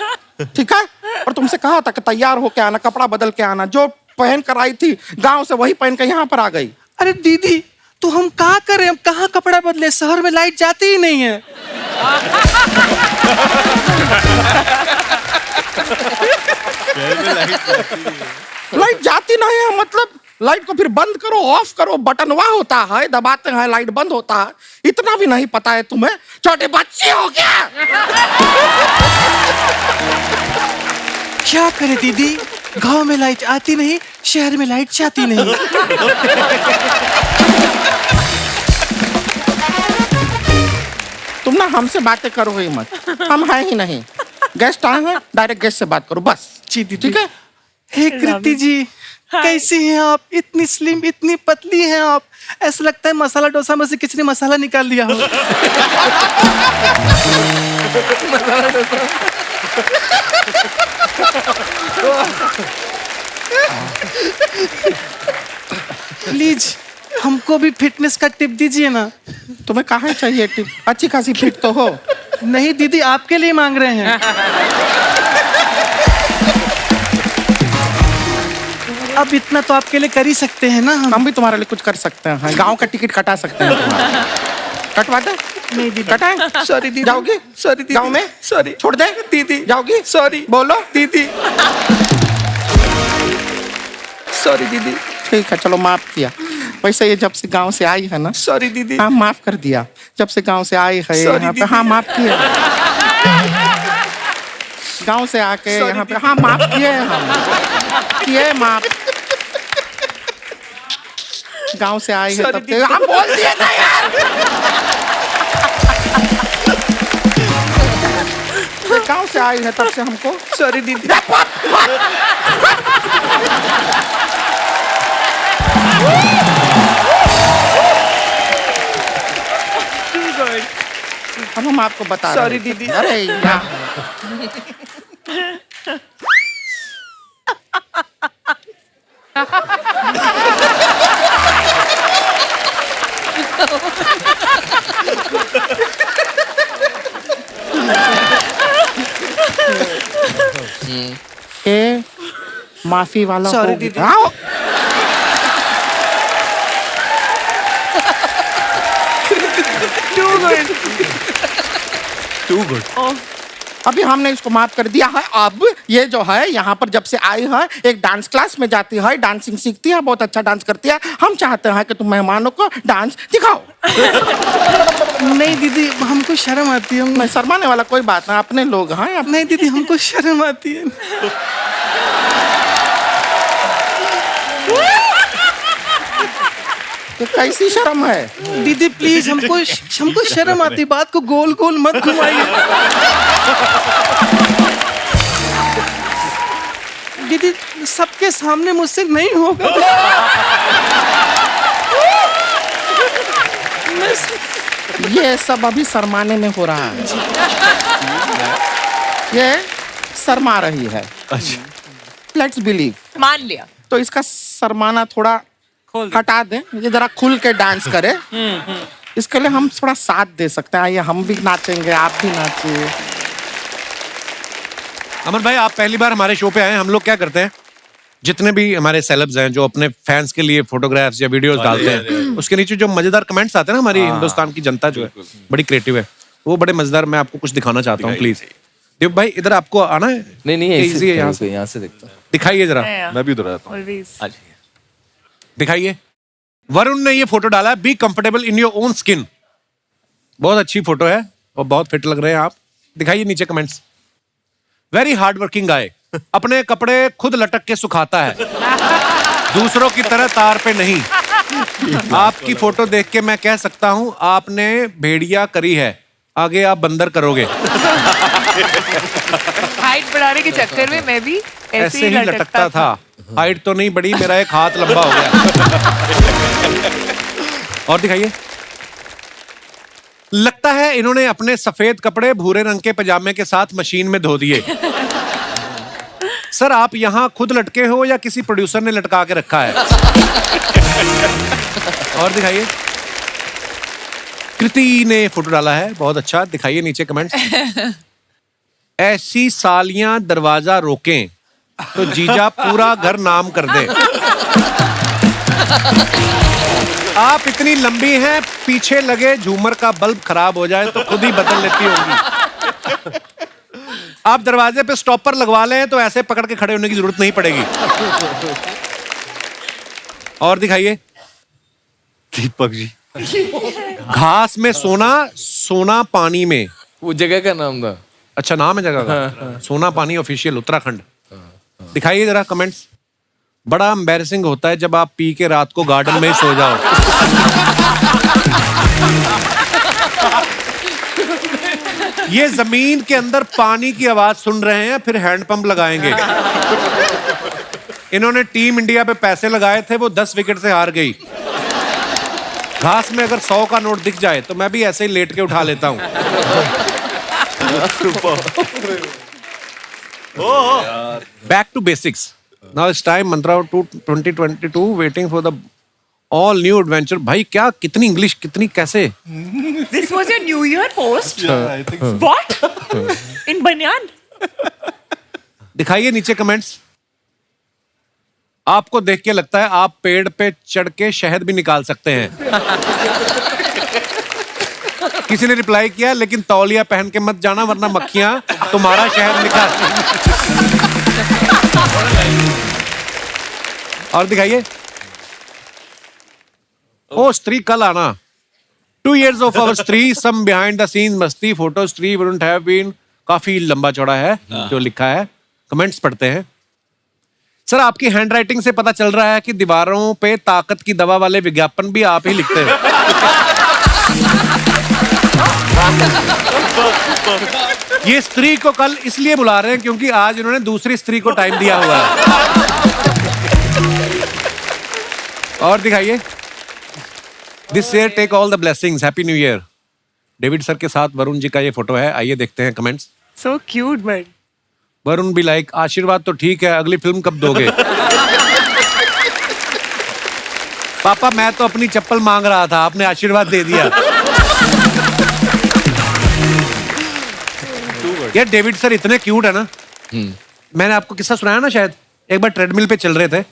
ठीक है? और तुमसे कहा था कि तैयार होके आना, कपड़ा बदल के आना। जो पहन कर आई थी गांव से वही पहन के यहाँ पर आ गई। अरे दीदी, तो हम क्या करें, हम कहाँ कपड़ा बदले, शहर में लाइट जाती ही नहीं है। लाइट जाती नहीं है मतलब लाइट को फिर बंद करो, ऑफ करो, बटनवा होता है, दबाते हैं लाइट बंद होता है। इतना भी नहीं पता है तुम्हें? छोटे बच्चे हो क्या? क्या करे दीदी, गांव में लाइट आती नहीं, शहर में लाइट जाती नहीं। तुम ना हमसे बातें करो ही मत, हम हैं ही नहीं। गेस्ट आए हैं, डायरेक्ट गेस्ट से बात करो बस। जी दीदी। ठीक है? हे कृति जी, कैसी हैं आप? इतनी स्लिम, इतनी पतली हैं आप, ऐसा लगता है मसाला डोसा में से किसी ने मसाला निकाल लिया हो। प्लीज हमको भी फिटनेस का टिप दीजिए ना। तुम्हें कहाँ चाहिए टिप? अच्छी खासी फिट तो हो। नहीं दीदी, आपके लिए मांग रहे हैं। अब इतना तो आपके लिए कर ही सकते हैं ना हम भी तुम्हारे लिए कुछ कर सकते हैं। गांव का टिकट कटा सकते हैं तुम्हारा। कटवा दे? नहीं दीदी। कटाए? सॉरी दीदी। जाओगी? सॉरी दीदी। गांव में? सॉरी। छोड़ दे? दीदी। जाओगी? सॉरी। बोलो दीदी। सॉरी दीदी। ठीक है, चलो माफ किया। वैसे ये जब से गांव से आई है ना। सॉरी दीदी। हाँ, माफ कर दिया। जब से गांव से आई है Sorry यहाँ पे, दीदी। हाँ माफ किया। गांव से आके Sorry यहाँ पे, दीदी। हाँ माफ किए हम, किए माफ। गांव से आई है Sorry तब से दीदी। हम बोल दिए ना यार। गांव से आई है तब से हमको। सॉरी दीदी। अब हम आपको बता रहे हैं। Sorry दीदी। अरे यार, ए माफी वाला Sorry हो दीदी। गया। आओ। Too good. अभी हमने इसको माफ कर दिया है। अब ये जो है यहाँ पर जब से आई है एक डांस क्लास में जाती है, डांसिंग सीखती है, बहुत अच्छा डांस करती है। हम चाहते हैं कि तुम मेहमानों को डांस दिखाओ। नहीं दीदी, हमको शर्म आती है। नहीं, शर्माने वाला कोई बात नहीं, अपने लोग हैं। नहीं दीदी, हमको शर्म आती है। तो कैसी शर्म है? दीदी प्लीज, हमको शर्म आती, बात को गोल गोल मत घुमाइए। दीदी सबके सामने मुझसे नहीं होगा। ये सब अभी शर्माने में हो रहा है। ये शर्मा रही है। Let's believe. मान लिया। तो इसका शर्माना थोड़ा हटा दें, ये जरा खुल के डांस करे। इसके लिए हम थोड़ा साथ दे सकते हैं। आइए हम भी नाचेंगे, आप भी नाचिए। अमन भाई, आप पहली बार हमारे शो पे आए हैं। हम लोग क्या करते हैं, जितने भी हमारे सेलेब्स हैं जो अपने फैंस के लिए फोटोग्राफ्स या वीडियोस डालते हैं, उसके नीचे जो मजेदार कमेंट्स आते हैं ना, हमारी हिंदुस्तान की जनता जो है बड़ी क्रिएटिव है, वो बड़े मजेदार। मैं आपको कुछ दिखाना चाहता हूँ, प्लीज। देव भाई, इधर आपको आना है? नहीं, इजी है, यहाँ से देखता हूँ। दिखाइए जरा, मैं भी उधर आता हूँ। Always. दिखाइए। वरुण ने ये फोटो डाला है, be comfortable in your own skin. बहुत अच्छी फोटो है और बहुत फिट लग रहे हैं आप। दिखाइए नीचे कमेंट्स। वेरी हार्ड वर्किंग गाय, अपने कपड़े खुद लटक के सुखाता है, दूसरों की तरह तार पे नहीं। आपकी फोटो देख के मैं कह सकता हूं आपने भेड़िया करी है, आगे आप बंदर करोगे। हाइट बढ़ाने के चक्कर में मैं भी ऐसे ही लटकता था। हाइट तो नहीं बढ़ी, मेरा एक हाथ लंबा हो गया। और दिखाइए। लगता है इन्होंने अपने सफेद कपड़े भूरे रंग के पजामे के साथ मशीन में धो दिए। सर, आप यहाँ खुद लटके हो या किसी प्रोड्यूसर ने लटका के रखा है? और दिखाइए। कृति ने फोटो डाला है, बहुत अच्छा। दिखाइए नीचे कमेंट्स। ऐसी सालियां दरवाजा रोकें तो जीजा पूरा घर नाम कर दे। आप इतनी लंबी हैं, पीछे लगे झूमर का बल्ब खराब हो जाए तो खुद ही बदल लेती होंगी। आप दरवाजे पे स्टॉपर लगवा लें तो ऐसे पकड़ के खड़े होने की जरूरत नहीं पड़ेगी। और दिखाइए। दीपक जी, घास में सोना, सोना पानी में। वो जगह का नाम था। अच्छा, नाम है जगह का? सोना पानी ऑफिशियल, उत्तराखंड। दिखाइए जरा कमेंट्स। बड़ा एम्बैरेसिंग होता है जब आप पी के रात को गार्डन में ही सो जाओ। ये जमीन के अंदर पानी की आवाज सुन रहे हैं, फिर हैंडपंप लगाएंगे। इन्होंने टीम इंडिया पे पैसे लगाए थे, वो 10 विकेट से हार गई। घास में अगर 100 का नोट दिख जाए तो मैं भी ऐसे ही लेट के उठा लेता हूं। Back to basics. Now it's time mantra 2022 waiting for the all new adventure. भाई क्या, कितनी इंग्लिश, कितनी कैसे? This was your New Year post? What? In banyan? दिखाइए नीचे कमेंट्स। आपको देख के लगता है आप पेड़ पे चढ़ के शहद भी निकाल सकते हैं। किसी ने रिप्लाई किया, लेकिन तौलिया पहन के मत जाना वरना मक्खियां तुम्हारा शहद निकाल। और दिखाइए। ओ स्त्री कल आना। 2 years of our स्त्री, some behind the scenes मस्ती फोटो स्त्री wouldn't have been। काफी लंबा चौड़ा है जो लिखा है। कमेंट्स पढ़ते हैं। सर, आपकी हैंडराइटिंग से पता चल रहा है कि दीवारों पे ताकत की दवा वाले विज्ञापन भी आप ही लिखते हैं। ये स्त्री को कल इसलिए बुला रहे हैं क्योंकि आज इन्होंने दूसरी स्त्री को टाइम दिया हुआ है। और दिखाइए। This year take all the blessings, happy new year. David sir के साथ वरुण जी का ये फोटो है। आइए देखते हैं comments. So cute, man. Varun भी लाइक, आशीर्वाद तो ठीक है, अगली फिल्म कब दोगे? पापा, मैं तो अपनी चप्पल मांग रहा था, आपने आशीर्वाद दे दिया। यार डेविड सर इतने क्यूट है ना। मैंने आपको किस्सा सुनाया ना शायद, एक बार ट्रेडमिल पे चल रहे थे,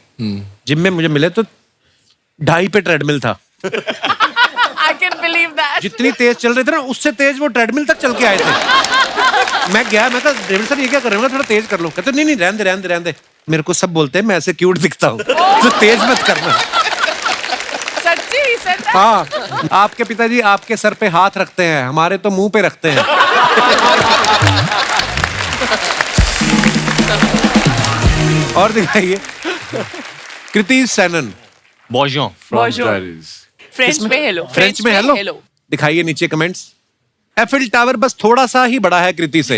जिम में मुझे मिले तो 2.5 पे ट्रेडमिल था। I can believe that. जितनी तेज चल रहे थे ना, उससे तेज वो ट्रेडमिल तक चल के आए थे। मैं गया, मैं कहा डेविड सर ये क्या कर रहे हो, थोड़ा तेज कर लो। कहते नहीं नहीं रहने दे रहने दे रहने दे, मेरे को सब बोलते हैं मैं ऐसे क्यूट दिखता हूँ तो तेज मत करना। सच्ची सच। हाँ, आपके पिताजी आपके सर पे हाथ रखते हैं, हमारे तो मुंह पे रखते हैं। और दिखाइए कृति सेनन। बॉजों। फ्रेंच में हेलो। फ्रेंच में हेलो। दिखाइए नीचे कमेंट्स। एफिल टावर बस थोड़ा सा ही बड़ा है कृति से।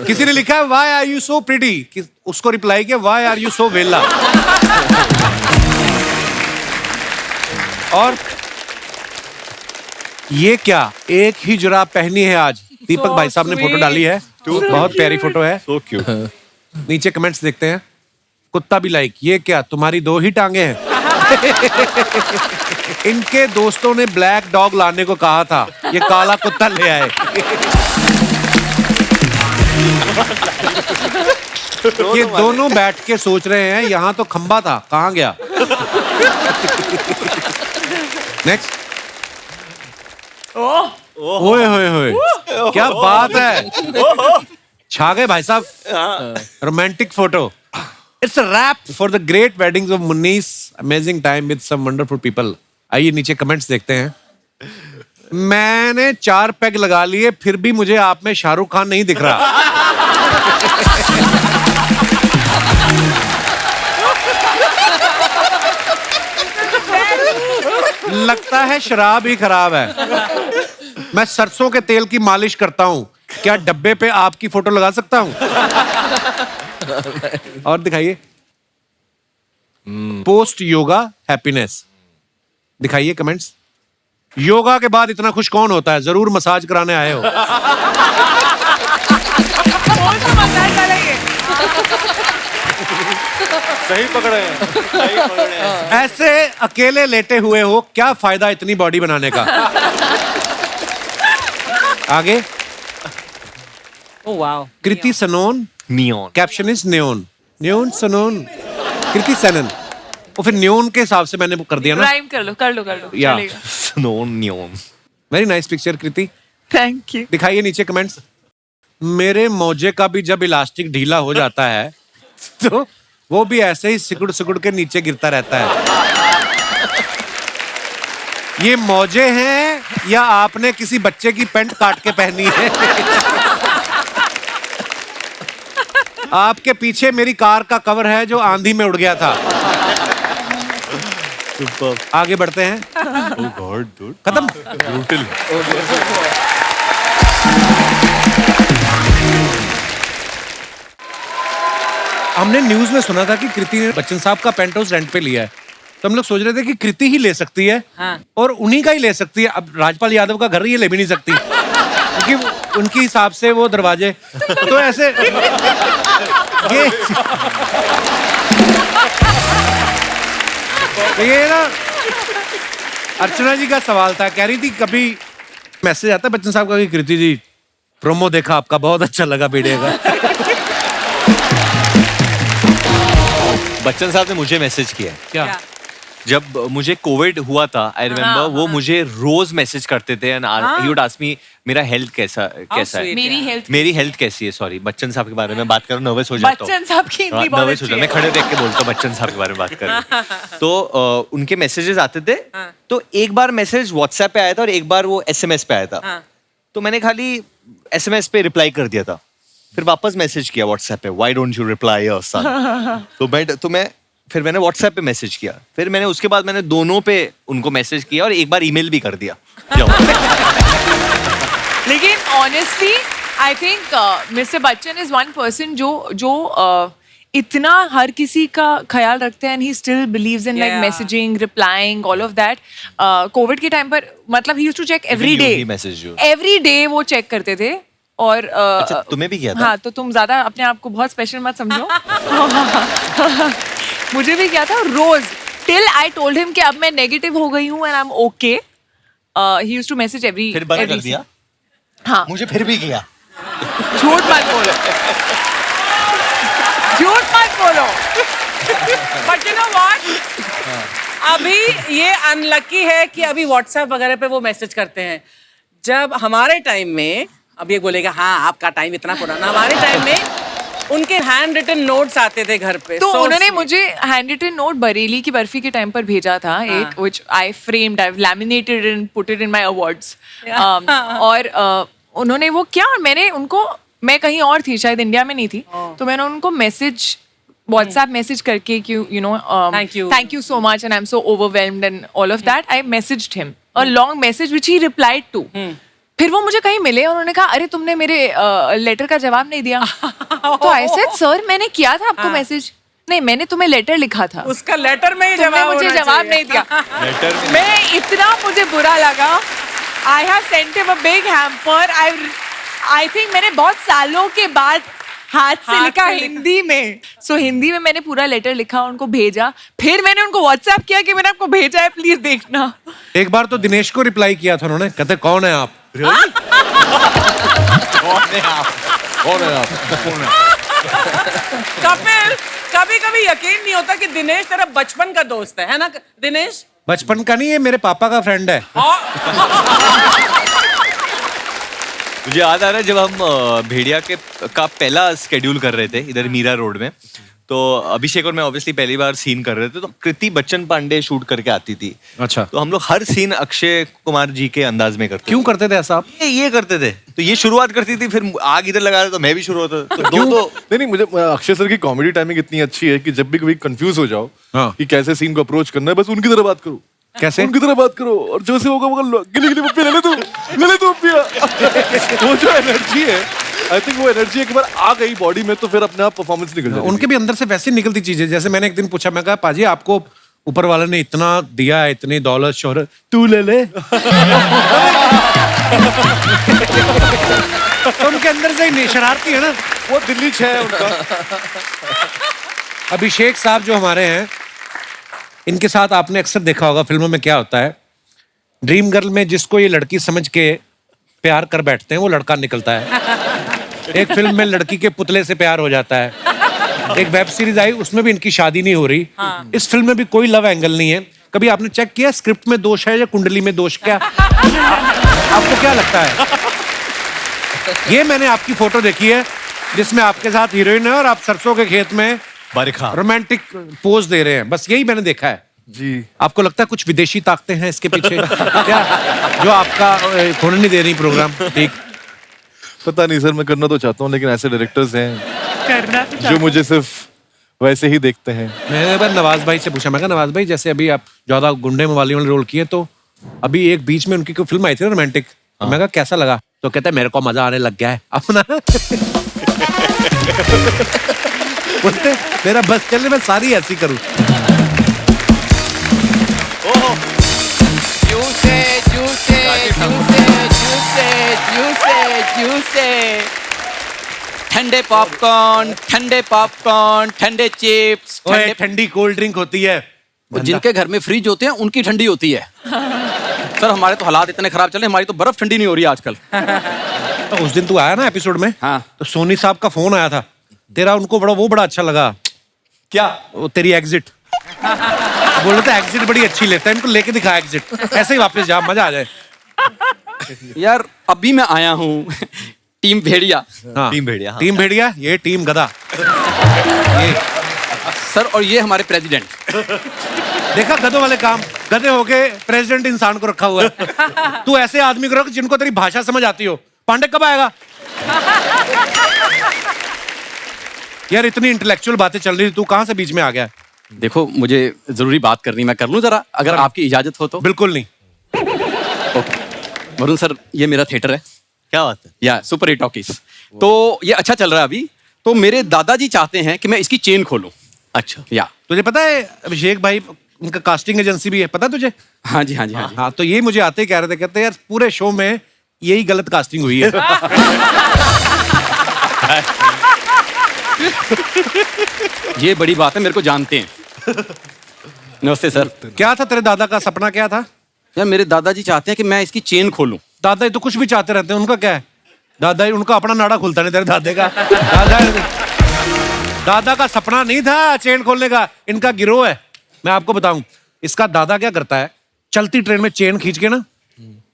किसी ने लिखा why are you so pretty, उसको रिप्लाई किया व्हाई आर यू सो वेला। और ये क्या, एक ही जुराब पहनी है आज। दीपक भाई साहब ने फोटो डाली है, बहुत प्यारी फोटो है। So cute. नीचे कमेंट्स देखते हैं। कुत्ता भी लाइक, ये क्या तुम्हारी 2 ही टांगे हैं। इनके दोस्तों ने ब्लैक डॉग लाने को कहा था, ये काला कुत्ता ले आए। ये दोनों बैठ के सोच रहे हैं यहाँ तो खंबा था, कहाँ गया। नेक्स्ट। ओए होए होए, क्या बात है, छा गए भाई साहब। Romantic photo. It's a wrap for the great weddings of मुन्नीस, amazing time with some wonderful people. आइए नीचे कमेंट्स देखते हैं। मैंने 4 पैग लगा लिए फिर भी मुझे आप में शाहरुख खान नहीं दिख रहा। लगता है शराब ही खराब है। मैं सरसों के तेल की मालिश करता हूँ, क्या डब्बे पे आपकी फोटो लगा सकता हूँ? और दिखाइए। Post yoga happiness. दिखाइए कमेंट्स। योगा के बाद इतना खुश कौन होता है, जरूर मसाज कराने आए हो। सही पकड़े हैं, सही पकड़े हैं। ऐसे अकेले लेटे हुए हो, क्या फायदा इतनी बॉडी बनाने का। आगे। Kriti Sanon. Neon. Caption is neon. Neon Sanon Kriti Sanon. और फिर न्योन के हिसाब से मैंने कर दिया ना। राइम कर लो या। चलेगा। Sanon neon. Very nice picture Kriti. Thank you. दिखाइए नीचे कमेंट्स। मेरे मोजे का भी जब इलास्टिक ढीला हो जाता है तो वो भी ऐसे ही सिकुड़ सिकुड़ के नीचे गिरता रहता है। ये मोजे हैं या आपने किसी बच्चे की पैंट काट के पहनी है? आपके पीछे मेरी कार का कवर है जो आंधी में उड़ गया था। आगे बढ़ते हैं। खत्म। हमने न्यूज में सुना था कि कृति ने बच्चन साहब का पेंट हाउस रेंट पे लिया है, तो हम लोग सोच रहे थे कि कृति ही ले सकती है। हाँ। और उन्हीं का ही ले सकती है। अब राजपाल यादव का घर ये ले भी नहीं सकती क्योंकि उनके हिसाब से वो दरवाजे तो ऐसे ये ना। अर्चना जी का सवाल था, कह रही थी कभी मैसेज आता है बच्चन साहब का कि कृति जी प्रोमो देखा आपका, बहुत अच्छा लगा वीडियो का। बच्चन साहब ने मुझे मैसेज किया है। क्या? जब मुझे कोविड हुआ था, आई रिमेम्बर, वो मुझे रोज मैसेज करते थे and he would ask me मेरा हेल्थ कैसा है, मेरी हेल्थ कैसी है। सॉरी, बच्चन साहब के बारे में बात करूं, नर्वस हो जाता हूं। बच्चन साहब की हिंदी बहुत अच्छी है। मैं खड़े देख के बोलता हूं बच्चन साहब के बारे में बात कर। तो उनके मैसेजेस आते थे। तो एक बार मैसेज व्हाट्सएप पे आया था और एक बार वो एसएमएस पे आया था। तो मैंने खाली एसएमएस पे रिप्लाई कर दिया था, फिर वापस मैसेज किया व्हाट्सएप पे, why don't you reply your son. फिर मैंने व्हाट्सएप पे मैसेज किया, फिर मैंने उसके बाद मैंने दोनों पे उनको मैसेज किया और एक बार ईमेल भी कर दिया। लेकिन honestly I think mister Bachchan is one person जो इतना हर किसी का ख्याल रखते हैं and he still believes in like messaging, replying, all of that. Covid के टाइम पर मतलब he used to check every day वो चेक करते थे। और अच्छा, तुम्हें भी किया था? हाँ, तो तुम ज्यादा अपने आप को बहुत स्पेशल मत समझो। मुझे भी किया था रोज, टिल आई टोल्ड हिम कि अब मैं नेगेटिव हो गई हूँ and I am okay. He used to message every. फिर बंद कर दिया? हाँ, मुझे फिर भी किया। झूठ मत बोलो, झूठ मत बोलो। बट यू नो व्हाट, अभी ये अनलकी है कि अभी व्हाट्सएप वगैरह पे वो मैसेज करते हैं। जब हमारे टाइम में, अब ये बोलेगा हाँ आपका टाइम इतना पुराना, हमारे टाइम में उनके हैंड रिटन नोट्स आते थे घर पे। तो उन्होंने मुझे हैंड रिटन नोट बरेली की बर्फी के टाइम पर भेजा था एक, which I framed, I've laminated and put it in my awards. और उन्होंने वो किया और मैंने उनको, मैं कहीं और थी, शायद इंडिया में नहीं थी, तो मैंने उनको मैसेज, व्हाट्सएप मैसेज करके कि you know thank you so much and I am so overwhelmed and all of that, I messaged him a long message which he replied to. फिर वो मुझे कहीं मिले और उन्होंने कहा अरे तुमने मेरे लेटर का जवाब नहीं दिया। तो आई सेड सर मैंने किया था आपको मैसेज, नहीं मैंने तुम्हें लेटर लिखा था, उसका लेटर में ही तुमने मुझे जवाब नहीं दिया। मैं इतना, मुझे बुरा लगा। I have sent him a big hamper. I think मैंने बहुत सालों के बाद हाथ से लिखा हिंदी में। सो हिंदी में मैंने पूरा लेटर लिखा, उनको भेजा, फिर मैंने उनको व्हाट्सएप किया कि मैंने आपको भेजा है, प्लीज देखना। एक बार तो दिनेश को रिप्लाई किया था उन्होंने, कहते कौन है आप? कौन है आप? कौन है आप? कपिल, कभी कभी यकीन नहीं होता कि दिनेश तेरा बचपन का दोस्त है ना दिनेश? बचपन का नहीं है, मेरे पापा का फ्रेंड है। मुझे याद आ रहा है जब हम भेड़िया का पहला स्केड्यूल कर रहे थे इधर मीरा रोड में, तो अभिषेक और मैं ऑब्वियसली पहली बार सीन कर रहे थे, तो कृति बच्चन पांडे शूट करके आती थी। अच्छा। तो हम लोग हर सीन अक्षय कुमार जी के अंदाज में करते। क्यों करते थे ऐसा आप? ये करते थे, तो ये शुरुआत करती थी, फिर आग इधर लगा रहे तो मैं भी शुरू होता था। तो नहीं, मुझे अक्षय सर की कॉमेडी टाइमिंग इतनी अच्छी है कि जब भी कभी कंफ्यूज हो जाओ कि कैसे सीन को अप्रोच करना है, बस उनकी तरह बात करो। कैसे? उनकी तरह बात करो और जो से होगा गिली गिली पप्पी ले ले तू पप्पिया। वो जो एनर्जी है, आई थिंक वो एनर्जी एक बार आ गई बॉडी में तो फिर अपने आप परफॉर्मेंस निकल जाती है। उनके भी अंदर से वैसे निकलती चीजें। जैसे मैंने एक दिन पूछा, मैं कहा पाजी आपको ऊपर वाले ने इतना दिया है, इतनी दौलत शोहरत, तू ले ले। तो उनके अंदर से ही शरारती है ना, वो दिल्ली 6 है उनका। अभिषेक साहब जो हमारे हैं, इनके साथ आपने अक्सर देखा होगा फिल्मों में क्या होता है, ड्रीम गर्ल में जिसको ये लड़की समझ के प्यार कर बैठते हैं वो लड़का निकलता है। एक फिल्म में लड़की के पुतले से प्यार हो जाता है। एक वेब सीरीज आई, उसमें भी इनकी शादी नहीं हो रही। इस फिल्म में भी कोई लव एंगल नहीं है। कभी आपने चेक किया स्क्रिप्ट में दोष है या कुंडली में दोष? क्या आपको क्या लगता है? ये मैंने आपकी फोटो देखी है जिसमें आपके साथ हीरोइन है और आप सरसों के खेत में बरखा रोमांटिक पोज दे रहे हैं, बस यही मैंने देखा है जी। आपको लगता है कुछ विदेशी ताकतें हैं इसके पीछे क्या, जो आपका होने नहीं दे रही प्रोग्राम? ठीक, पता नहीं सर, मैं करना तो चाहता हूँ लेकिन ऐसे डायरेक्टर्स हैं करना तो जो मुझे सिर्फ वैसे ही देखते हैं। मैंने एक बार नवाज भाई से पूछा, मैं कहा नवाज भाई जैसे अभी आप ज्यादा गुंडे मवाली वाले रोल किए, तो अभी एक बीच में उनकी कोई फिल्म आई थी ना रोमांटिक, मैं कहा कैसा लगा? तो कहता है मेरे को मजा आने लग गया है अपना। बोलते मेरा बस चले, मैं सारी ऐसी करूं। जूसे जूसे जूसे जूसे जूसे जूसे ठंडे पॉपकॉर्न, ठंडे पॉपकॉर्न, ठंडे चिप्स, ठंडी कोल्ड ड्रिंक होती है। जिनके घर में फ्रिज होते हैं उनकी ठंडी होती है। सर हमारे तो हालात इतने खराब चले, हमारी तो बर्फ ठंडी नहीं हो रही आजकल। तो उस दिन तू आया ना एपिसोड में, हाँ। तो सोनी साहब का फोन आया था तेरा, उनको बड़ा अच्छा लगा। क्या? वो तेरी एग्जिट बोल रहे थे, एग्जिट बड़ी अच्छी लेता है, इनको लेके दिखा एग्जिट, ऐसे ही वापस जा, मजा आ जाए। यार अभी मैं आया हूँ टीम भेड़िया। हाँ, टीम भेड़िया, हाँ। टीम भेड़िया, ये टीम गधा। ये सर और ये हमारे प्रेसिडेंट। देखा गधों वाले काम, गधे होके प्रेसिडेंट इंसान को रखा हुआ है। तू ऐसे आदमी को रख जिनको तेरी भाषा समझ आती हो। पांडे कब आएगा? यार इतनी इंटेलेक्चुअल बातें चल रही थी, तू कहां से बीच में आ गया? देखो मुझे जरूरी बात करनी, मैं कर लूं जरा, अगर आपकी इजाजत हो तो? बिल्कुल नहीं। ओके वरुण सर, ये मेरा थिएटर है। क्या बात है? या सुपर हिट टॉकीज। तो ये अच्छा चल रहा है अभी, तो मेरे दादाजी चाहते हैं कि मैं इसकी चेन खोलूं। अच्छा, या तुझे पता है अभिषेक भाई, उनका कास्टिंग एजेंसी भी है, पता तुझे? हाँ जी हाँ जी हाँ जी। हाँ, तो ये मुझे आते ही कह रहे थे, कहते यार पूरे शो में यही गलत कास्टिंग हुई है। ये बड़ी बात है, मेरे को जानते हैं। नमस्ते सर। क्या था तेरे दादा का सपना, क्या था? यार मेरे दादाजी चाहते हैं कि मैं इसकी चेन खोलूं। दादा तो कुछ भी चाहते रहते हैं, उनका क्या है? दादा उनका अपना नाड़ा खुलता नहीं, तेरे दादे का। दादा का सपना नहीं था चेन खोलने का, इनका गिरोह है। मैं आपको बताऊं, इसका दादा क्या करता है, चलती ट्रेन में चेन खींच के ना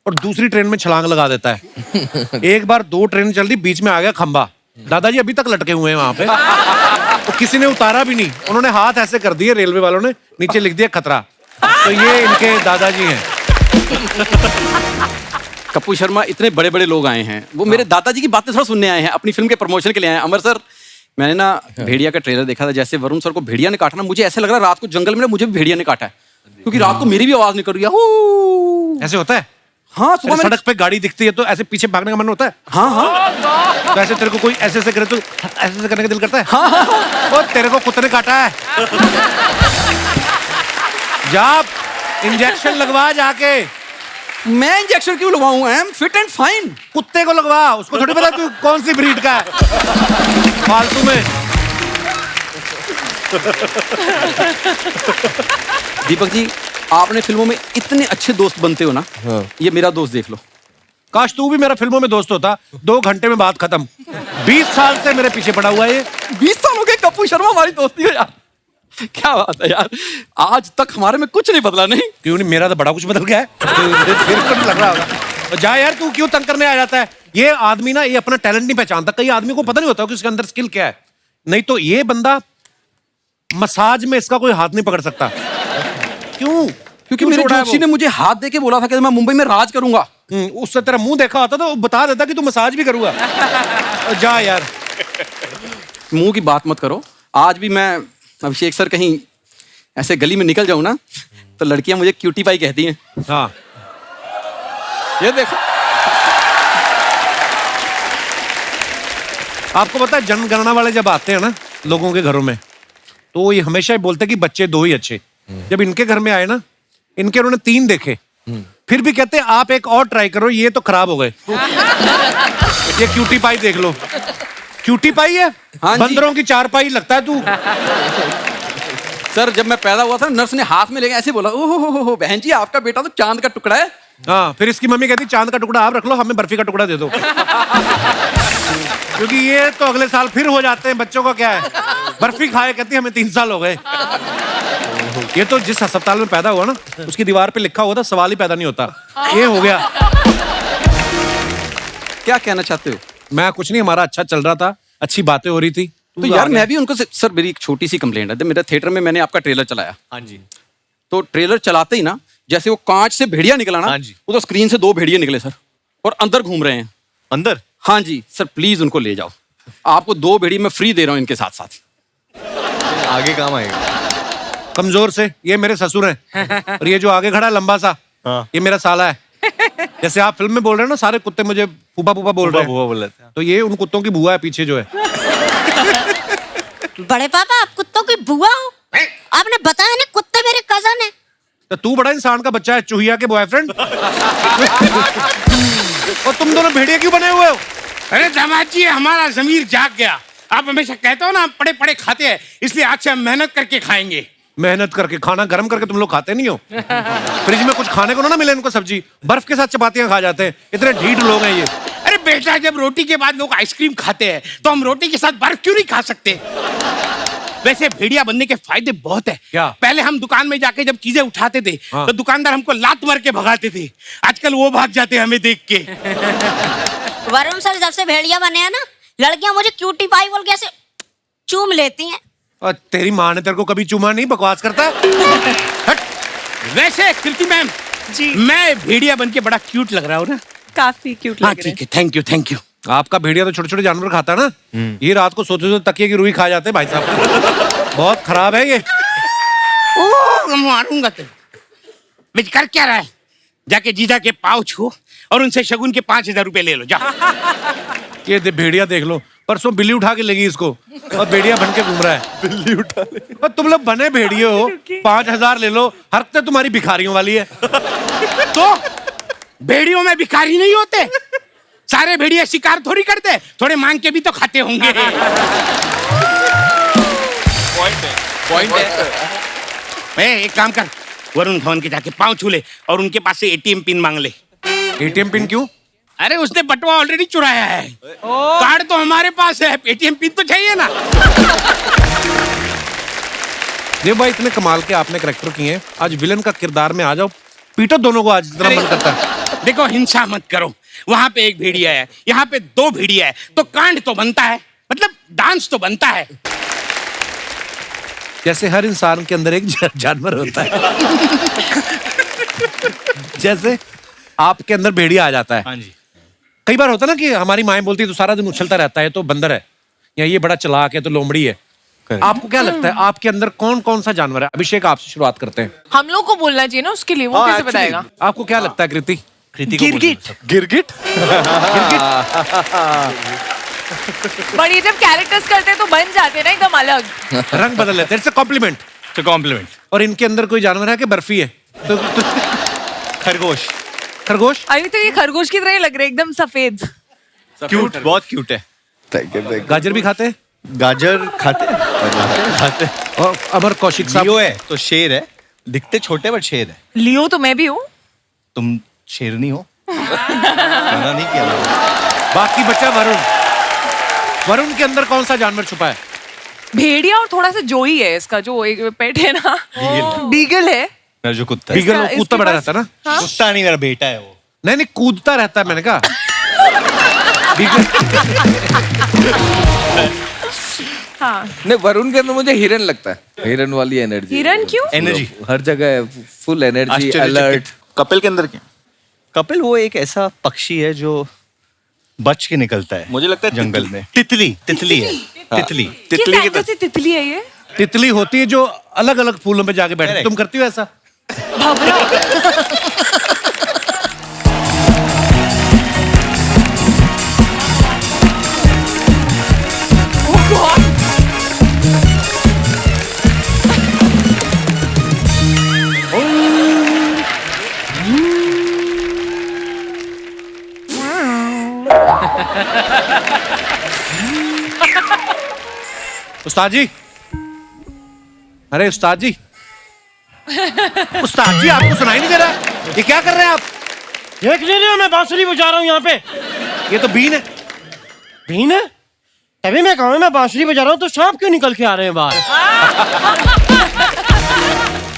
और दूसरी ट्रेन में छलांग लगा देता है। एक बार 2 ट्रेन चल रही, बीच में आ गया खंबा, दादाजी अभी तक लटके हुए हैं वहां पे। तो किसी ने उतारा भी नहीं, उन्होंने हाथ ऐसे कर दिए रेलवे वालों ने, नीचे लिख दिया खतरा। तो ये इनके दादाजी हैं। कपूर शर्मा, इतने बड़े बड़े लोग आए हैं, वो मेरे दादाजी की बातें थोड़ा सुनने आए हैं, अपनी फिल्म के प्रमोशन के लिए आए हैं। अमर सर, मैंने ना भेड़िया का ट्रेलर देखा था, जैसे वरुण सर को भेड़िया ने काटा ना, मुझे ऐसे लग रहा है रात को जंगल में ना मुझे भी भेड़िया ने काटा है, क्योंकि रात को मेरी भी आवाज निकल रही है। ऐसे होता है? हाँ, सुबह सड़क पे गाड़ी दिखती है तो ऐसे पीछे भागने का मन होता है। हाँ हाँ, तो ऐसे तेरे को कोई ऐसे ऐसे करे तो ऐसे ऐसे करने का दिल करता है। हाँ हाँ, वो तेरे को कुत्ते ने काटा है, जा इंजेक्शन लगवा जाके। मैं इंजेक्शन क्यों लगवाऊं? I am fit and fine. कुत्ते को लगवा, उसको थोड़ी पता तू कौन सी ब्रीड का है फालतू में। दीपक जी, आपने फिल्मों में इतने अच्छे दोस्त बनते हो ना। हाँ। ये मेरा दोस्त देख लो। काश तू भी मेरा फिल्मों में दोस्त होता, 2 घंटे में बात खत्म। 20 साल से मेरे पीछे पड़ा हुआ है ये। 20 साल हो गए कपूर शर्मा हमारी दोस्ती है यार। क्या बात है यार, आज तक हमारे में कुछ नहीं बदला। नहीं क्यों नहीं, मेरा तो बड़ा कुछ बदल गया है। फिर तो नहीं लग रहा होगा। तो जा यार, तू क्यों तंग करने आ जाता है? ये आदमी ना, ये अपना टैलेंट नहीं पहचानता। कई आदमी को पता नहीं होता कि उसके अंदर स्किल क्या है। नहीं तो ये बंदा मसाज में इसका कोई हाथ नहीं पकड़ सकता। क्यों? क्योंकि मेरे जोशी ने मुझे हाथ देके बोला था कि मैं मुंबई में राज करूंगा। उससे तेरा मुंह देखा होता तो बता देता कि तू मसाज भी करूंगा। जा यार, मुंह की बात मत करो। आज भी मैं, अभिषेक सर, कहीं ऐसे गली में निकल जाऊं ना तो लड़कियां मुझे क्यूटी पाई कहती हैं। हाँ, ये देखो। आपको पता है जनगणना वाले जब आते हैं ना लोगों के घरों में, तो ये हमेशा ही बोलते हैं कि बच्चे 2 ही अच्छे। जब इनके घर में आए ना, इनके उन्होंने 3 देखे, फिर भी कहते हैं आप एक और ट्राई करो, ये तो खराब हो गए। ये क्यूटी पाई देख लो। क्यूटी पाई है? हाँ, बंदरों की 4 पाई लगता है तू। सर, जब मैं पैदा हुआ था, नर्स ने हाथ में लेके ऐसे बोला, ओहो बहन जी, आपका बेटा तो चांद का टुकड़ा है। हाँ, फिर इसकी मम्मी कहती चांद का टुकड़ा आप रख लो, हमें बर्फी का टुकड़ा दे दो। क्योंकि ये तो अगले साल फिर हो जाते हैं। बच्चों का क्या है, बर्फी खाए, कहती हमें 3 साल हो गए। ये तो जिस अस्पताल में पैदा हुआ ना, उसकी दीवार पे लिखा हुआ था सवाल ही पैदा नहीं होता। ये हो गया। क्या कहना चाहते हो? मैं कुछ नहीं, हमारा अच्छा चल रहा था, अच्छी बातें हो रही थी। तो यार मैं भी उनको सर, मेरी एक छोटी सी कंप्लेंट है। मेरे थिएटर में मैंने आपका ट्रेलर चलाया। हाँ जी। तो ट्रेलर चलाते ही ना, जैसे वो कांच से भेड़िया निकला ना, हाँ जी। वो तो स्क्रीन से 2 भेड़िए निकले सर, और अंदर घूम रहे हैं। अंदर? हाँ जी सर, प्लीज उनको ले जाओ। आपको 2 भेड़िए मैं फ्री दे रहा हूँ इनके साथ साथ। आगे काम आएगा। कमजोर से, ये मेरे ससुर हैं, और ये जो आगे खड़ा है लंबा सा, हाँ। ये मेरा साला है। जैसे आप फिल्म में बोल रहे हैं ना, सारे कुत्ते मुझे फूफा फूफा बोल रहे हैं, बुआ बोल रहे थे। तो ये उन कुत्तों की बुआ है पीछे जो है। बड़े पापा, आप कुत्तों की बुआ हो? आपने बताया ना कुत्ते मेरे कजन है। तो तू बड़ा इंसान का बच्चा है, चूहिया के बॉयफ्रेंड। और तुम दोनों भेड़िया क्यों बने हुए हो? अरे दामाद जी, हमारा जमीर जाग गया। आप हमेशा कहते हो ना हम पड़े पड़े खाते हैं, इसलिए आज से हम मेहनत करके खाएंगे। मेहनत करके? खाना गर्म करके तुम लोग खाते नहीं हो? फ्रिज में कुछ खाने को ना मिले इनको, सब्जी बर्फ के साथ चपातियां खा जाते हैं। इतने ढीठ लोग हैं ये। अरे बेटा, जब रोटी के बाद लोग आइसक्रीम खाते हैं तो हम रोटी के साथ बर्फ क्यों नहीं खा सकते? वैसे भेड़िया बनने के फायदे बहुत है। क्या? पहले हम दुकान में जाके जब चीजें उठाते थे, हाँ। तो दुकानदार हमको लात मार के भगाते थे। आजकल वो भाग जाते हैं हमें देख के। वरुण सर, जब से भेड़िया बने हैं ना, लड़कियां मुझे क्यूटी पाई बोल के ऐसे चूम लेती हैं। और तेरी माँ ने तेरे को कभी चूमा नहीं? बकवास करता है। हट। वैसे कृति मैम जी, मैं भेड़िया बन के बड़ा क्यूट लग रहा हूँ ना? काफी क्यूट हाँ लग रहे हैं। ठीक है, थैंक यू थैंक यू। आपका भेड़िया तो छोटे छोटे जानवर खाता है ना, ये रात को सोते सोते तकिए की रुई खा जाते हैं भाई साहब। बहुत खराब है ये। ओह, मारूंगा तो। बिच कर क्या रहा है? जाके जीजा के पाँव छू और उनसे शगुन के 5000 रुपए ले लो, जा। ये भेड़िया देख लो, परसों बिल्ली उठा के लेगी इसको, और भेड़िया बन के घूम रहा है। बिल्ली उठा ले। और तुम लोग बने भेड़िए हो, 5000 ले लो। हरकतें तुम्हारी भिखारियों वाली है। तो भेड़ियों में भिखारी नहीं होते? सारे भेड़िए शिकार थोड़ी करते, थोड़े मांग के भी तो खाते होंगे। पॉइंट है। एक काम कर, वरुण धवन के जाके पाँव छू ले और उनके पास से एटीएम पिन मांग ले। एटीएम पिन क्यों? अरे उसने बटवा ऑलरेडी चुराया है। कार्ड तो हमारे पास है, एटीएम पिन तो चाहिए ना। देव भाई इतने कमाल के आपने करेक्टर किए हैं, आज विलन का किरदार में आ जाओ, पीटो दोनों को आज जितना मन करता है। देखो हिंसा मत करो, वहां पे एक भेड़िया है, यहाँ पे 2 भेड़िया है, तो कांड तो बनता है, मतलब डांस तो बनता है। जैसे हर इंसान के अंदर एक जानवर होता है, जैसे आपके अंदर भेड़िया आ जाता है। हाँ जी। कई बार होता है ना कि हमारी माएं बोलती है तो सारा दिन उछलता रहता है तो बंदर है, या ये बड़ा चालाक है तो लोमड़ी है। आपको क्या लगता है आपके अंदर कौन कौन सा जानवर है? अभिषेक आपसे शुरुआत करते हैं। हम लोग को बोलना चाहिए ना उसके लिए, वो कैसे बताएगा? आपको क्या लगता है कृति? गिरगिट। गिरगिट। बट ये जब कैरेक्टर्स करते हैं तो बन जाते हैं ना एकदम अलग, रंग बदल लेते हैं। It's a compliment. तो कॉम्प्लीमेंट। और इनके अंदर कोई जानवर है कि बर्फी है? तो खरगोश। खरगोश अभी तो ये खरगोश की तरह ही लग रहे हैं, एकदम सफेद। क्यूट, बहुत क्यूट है। गाजर भी खाते हैं? गाजर खाते खाते। और अमर कौशिक साहब लियो है तो शेर है, दिखते छोटे बट शेर है। लियो तो मैं भी हूँ। तुम शेरनी हो। मना नहीं किया मैंने। बाकी बचा वरुण। वरुण के अंदर कौन सा जानवर छुपा है? भेड़िया और थोड़ा सा जोई है इसका, जो एक पेट है ना, बीगल है। मेरा जो कुत्ता है। बीगल वो कूदता बड़ा रहता है ना? हाँ? कुत्ता नहीं, मेरा बेटा है वो। नहीं कूदता रहता है, मैंने कहा हाँ। नहीं, वरुण के अंदर मुझे हिरन लगता है, हिरन वाली एनर्जी। हिरन क्यों? एनर्जी हर जगह फुल एनर्जी, अलर्ट। कपिल के अंदर क्या? कपिल वो एक ऐसा पक्षी है जो बच के निकलता है। मुझे लगता है जंगल में तितली है। तितली। किस एंगल से तितली है ये? तितली होती है जो अलग अलग फूलों पे जाके बैठती है। तुम करती हो ऐसा? उस्ताद जी, अरे उस्ताद जी, उस्ताद जी आपको सुनाई नहीं दे रहा? ये क्या कर रहे हैं आप? देख ले रहे हो, मैं बांसुरी बजा रहा हूँ यहाँ पे। ये तो बीन है। बीन है? तभी मैं कहूँ मैं बांसुरी बजा रहा हूँ तो सांप क्यों निकल के आ रहे हैं बाहर?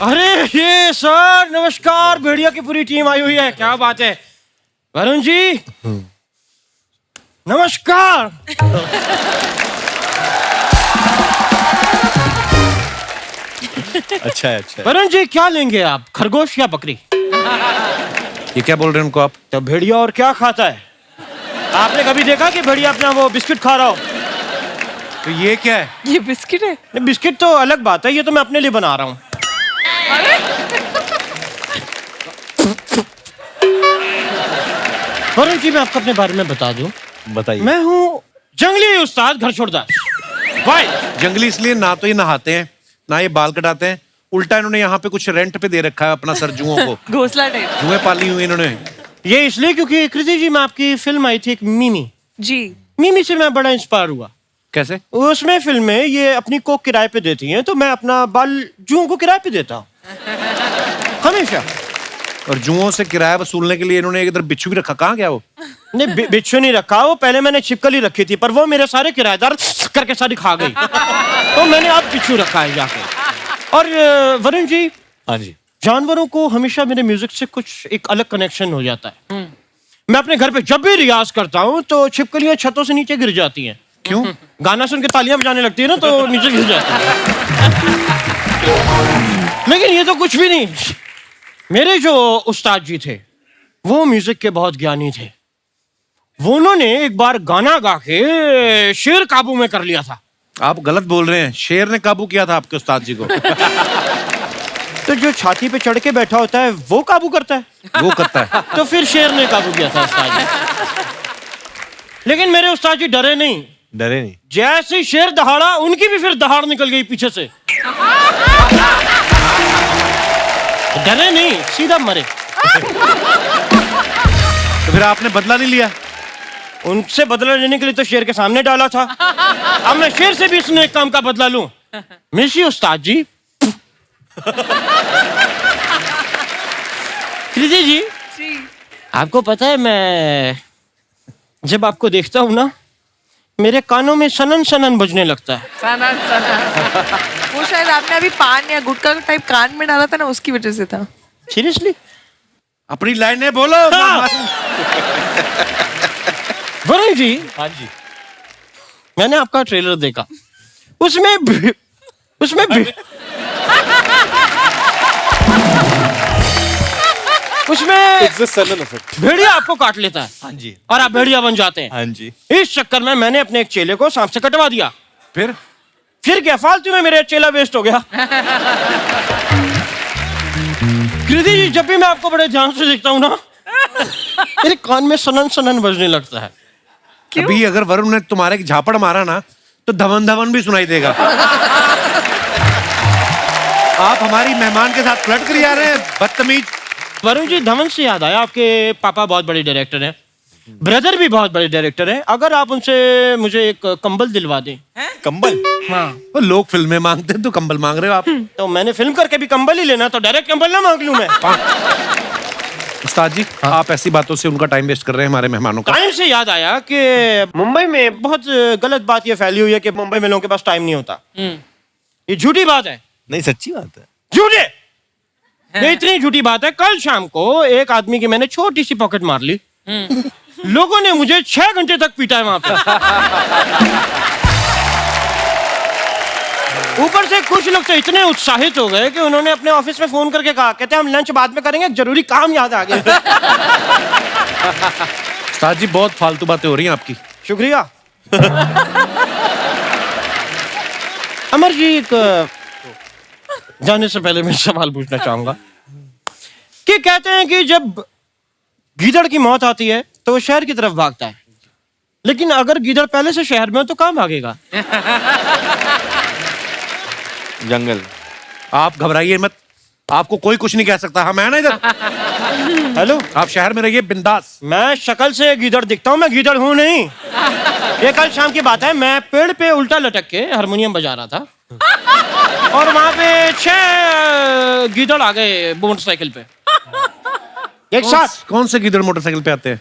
अरे ये सर नमस्कार, भेड़िया की पूरी टीम आई हुई है, क्या बात है। वरुण जी नमस्कार। अच्छा है, अच्छा है। वरुण जी क्या लेंगे आप, खरगोश या बकरी? ये क्या बोल रहे हैं उनको आप? तो भेड़िया और क्या खाता है? आपने कभी देखा कि भेड़िया अपना वो बिस्किट खा रहा हो? तो ये क्या है? ये बिस्किट है। नहीं, बिस्किट तो अलग बात है, ये तो मैं अपने लिए बना रहा हूँ। वरुण जी मैं आपको अपने बारे में बता दूं, बताइए। मैं हूँ जंगली उस्ताद घर छोड़दार। वाई जंगली इसलिए ना तो ये नहाते हैं ना ये बाल कटाते हैं, उल्टा इन्होंने यहाँ पे कुछ रेंट पे दे रखा है अपना सर जुओं को। घोंसला टाइप। जुएं पाली हुई इन्होंने। ये इसलिए क्योंकि कृति जी में आपकी फिल्म आई थी एक मिमी जी, मिमी से मैं बड़ा इंस्पायर हुआ। कैसे? उसमें फिल्म में ये अपनी कोक किराए पे देती हैं, तो मैं अपना बाल जुओं को किराए पे देता हूँ हमेशा। और जुओं से किराया वसूलने के लिए इन्होंने एक इधर बिच्छू भी रखा। कहाँ गया वो? नहीं बिच्छू नहीं रखा, वो पहले मैंने छिपकली रखी थी पर वो मेरे सारे किराएदार करके सारी खा गई, तो मैंने अब बिच्छू रखा है जाके। और वरुण जी, हाँ जी, जानवरों को हमेशा मेरे म्यूजिक से कुछ एक अलग कनेक्शन हो जाता है। मैं अपने घर पे जब भी रियाज करता हूँ तो छिपकलियां छतों से नीचे गिर जाती हैं। क्यों? गाना सुन के तालियां बजाने लगती है ना तो नीचे गिर जाती है। लेकिन ये तो कुछ भी नहीं, मेरे जो उस्ताद जी थे वो म्यूजिक के बहुत ज्ञानी थे। वो उन्होंने एक बार गाना गा के शेर काबू में कर लिया था। आप गलत बोल रहे हैं, शेर ने काबू किया था आपके उस्ताद जी को। तो जो छाती पे चढ़ के बैठा होता है वो काबू करता है, वो करता है। तो फिर शेर ने काबू किया था उस्ताद जी। लेकिन मेरे उस्ताद जी डरे नहीं। डरे नहीं? जैसे ही शेर दहाड़ा उनकी भी फिर दहाड़ निकल गई पीछे से। डरे नहीं, सीधा मरे। तो फिर आपने बदला नहीं लिया? उनसे बदला लेने के लिए तो शेर के सामने डाला था, अब मैं शेर से भी इसने एक काम का बदला लूं। मिशी उस्ताद जी। कृति जी, आपको पता है मैं जब आपको देखता हूं ना मेरे कानों में सनन सनन बजने लगता है। सनन सनन। वो शायद आपने अभी पान या गुटखा टाइप कान में डाला था ना, उसकी वजह से था। सीरियसली? अपनी लाइनें बोलो। वरुण जी, हाँ जी, मैंने आपका ट्रेलर देखा, उसमें It's the Sellan effect. भेड़िया आपको काट लेता है। हाँ जी, और आप भेड़िया बन जाते हैं। हाँ जी। इस चक्कर में मैंने अपने एक चेले को सांप से कटवा दिया। फिर क्या फालतू में मेरा चेला वेस्ट हो गया। कृति जी, जब भी मैं आपको बड़े ध्यान से देखता हूँ ना, मेरे कान में सनन सनन बजने लगता है। अभी अगर वरुण ने तुम्हारे एक झापड़ मारा ना, तो धवन धवन भी सुनाई देगा। आप हमारी मेहमान के साथ फ्लर्ट कर जा रहे हैं, बदतमीज। वरुण जी, धवन से याद आया, आपके पापा बहुत बड़े डायरेक्टर हैं, ब्रदर भी बहुत बड़े डायरेक्टर हैं। अगर आप उनसे मुझे एक कंबल दिलवा दें। कंबल? हाँ। वो लोग फिल्में मांगते हैं, तो कंबल मांग रहे हो आप। तो मैंने फिल्म करके भी कंबल ही लेना, तो डायरेक्ट कंबल ना मांग लूं मैं। उस्ताद जी, आप ऐसी बातों से उनका टाइम वेस्ट कर रहे हैं, हमारे मेहमानों का। टाइम से याद आया कि मुंबई में बहुत गलत बात ये फैली हुई है कि मुंबई में लोगों के पास टाइम नहीं होता। ये झूठी बात है। नहीं, सच्ची बात है। झूठे, ये इतनी झूठी बात है। कल शाम को एक आदमी की मैंने छोटी सी पॉकेट मार ली। लोगों ने मुझे 6 घंटे तक पीटा है वहां पे। ऊपर से कुछ लोग तो इतने उत्साहित हो गए कि उन्होंने अपने ऑफिस में फोन करके कहा, कहते हम लंच बाद में करेंगे, जरूरी काम याद आ गया। उस्ताद जी, बहुत फालतू बातें हो रही हैं आपकी। शुक्रिया। अमर जी, एक जाने से पहले मैं सवाल पूछना चाहूंगा कि कहते हैं कि जब गीदड़ की मौत आती है तो वो शहर की तरफ भागता है, लेकिन अगर गीदड़ पहले से शहर में हो तो कहाँ भागेगा? जंगल। आप घबराइए मत, आपको कोई कुछ नहीं कह सकता। हम है ना इधर। हेलो, आप शहर में रहिए बिंदास। मैं शक्ल से गीदड़ दिखता हूँ, मैं गीदड़ हूँ नहीं। ये कल शाम की बात है, मैं पेड़ पे उल्टा लटक के हारमोनियम बजा रहा था और वहां पे 6 गीदड़ आ गए मोटरसाइकिल पे एक साथ। कौन से गीदड़ मोटरसाइकिल पे आते हैं?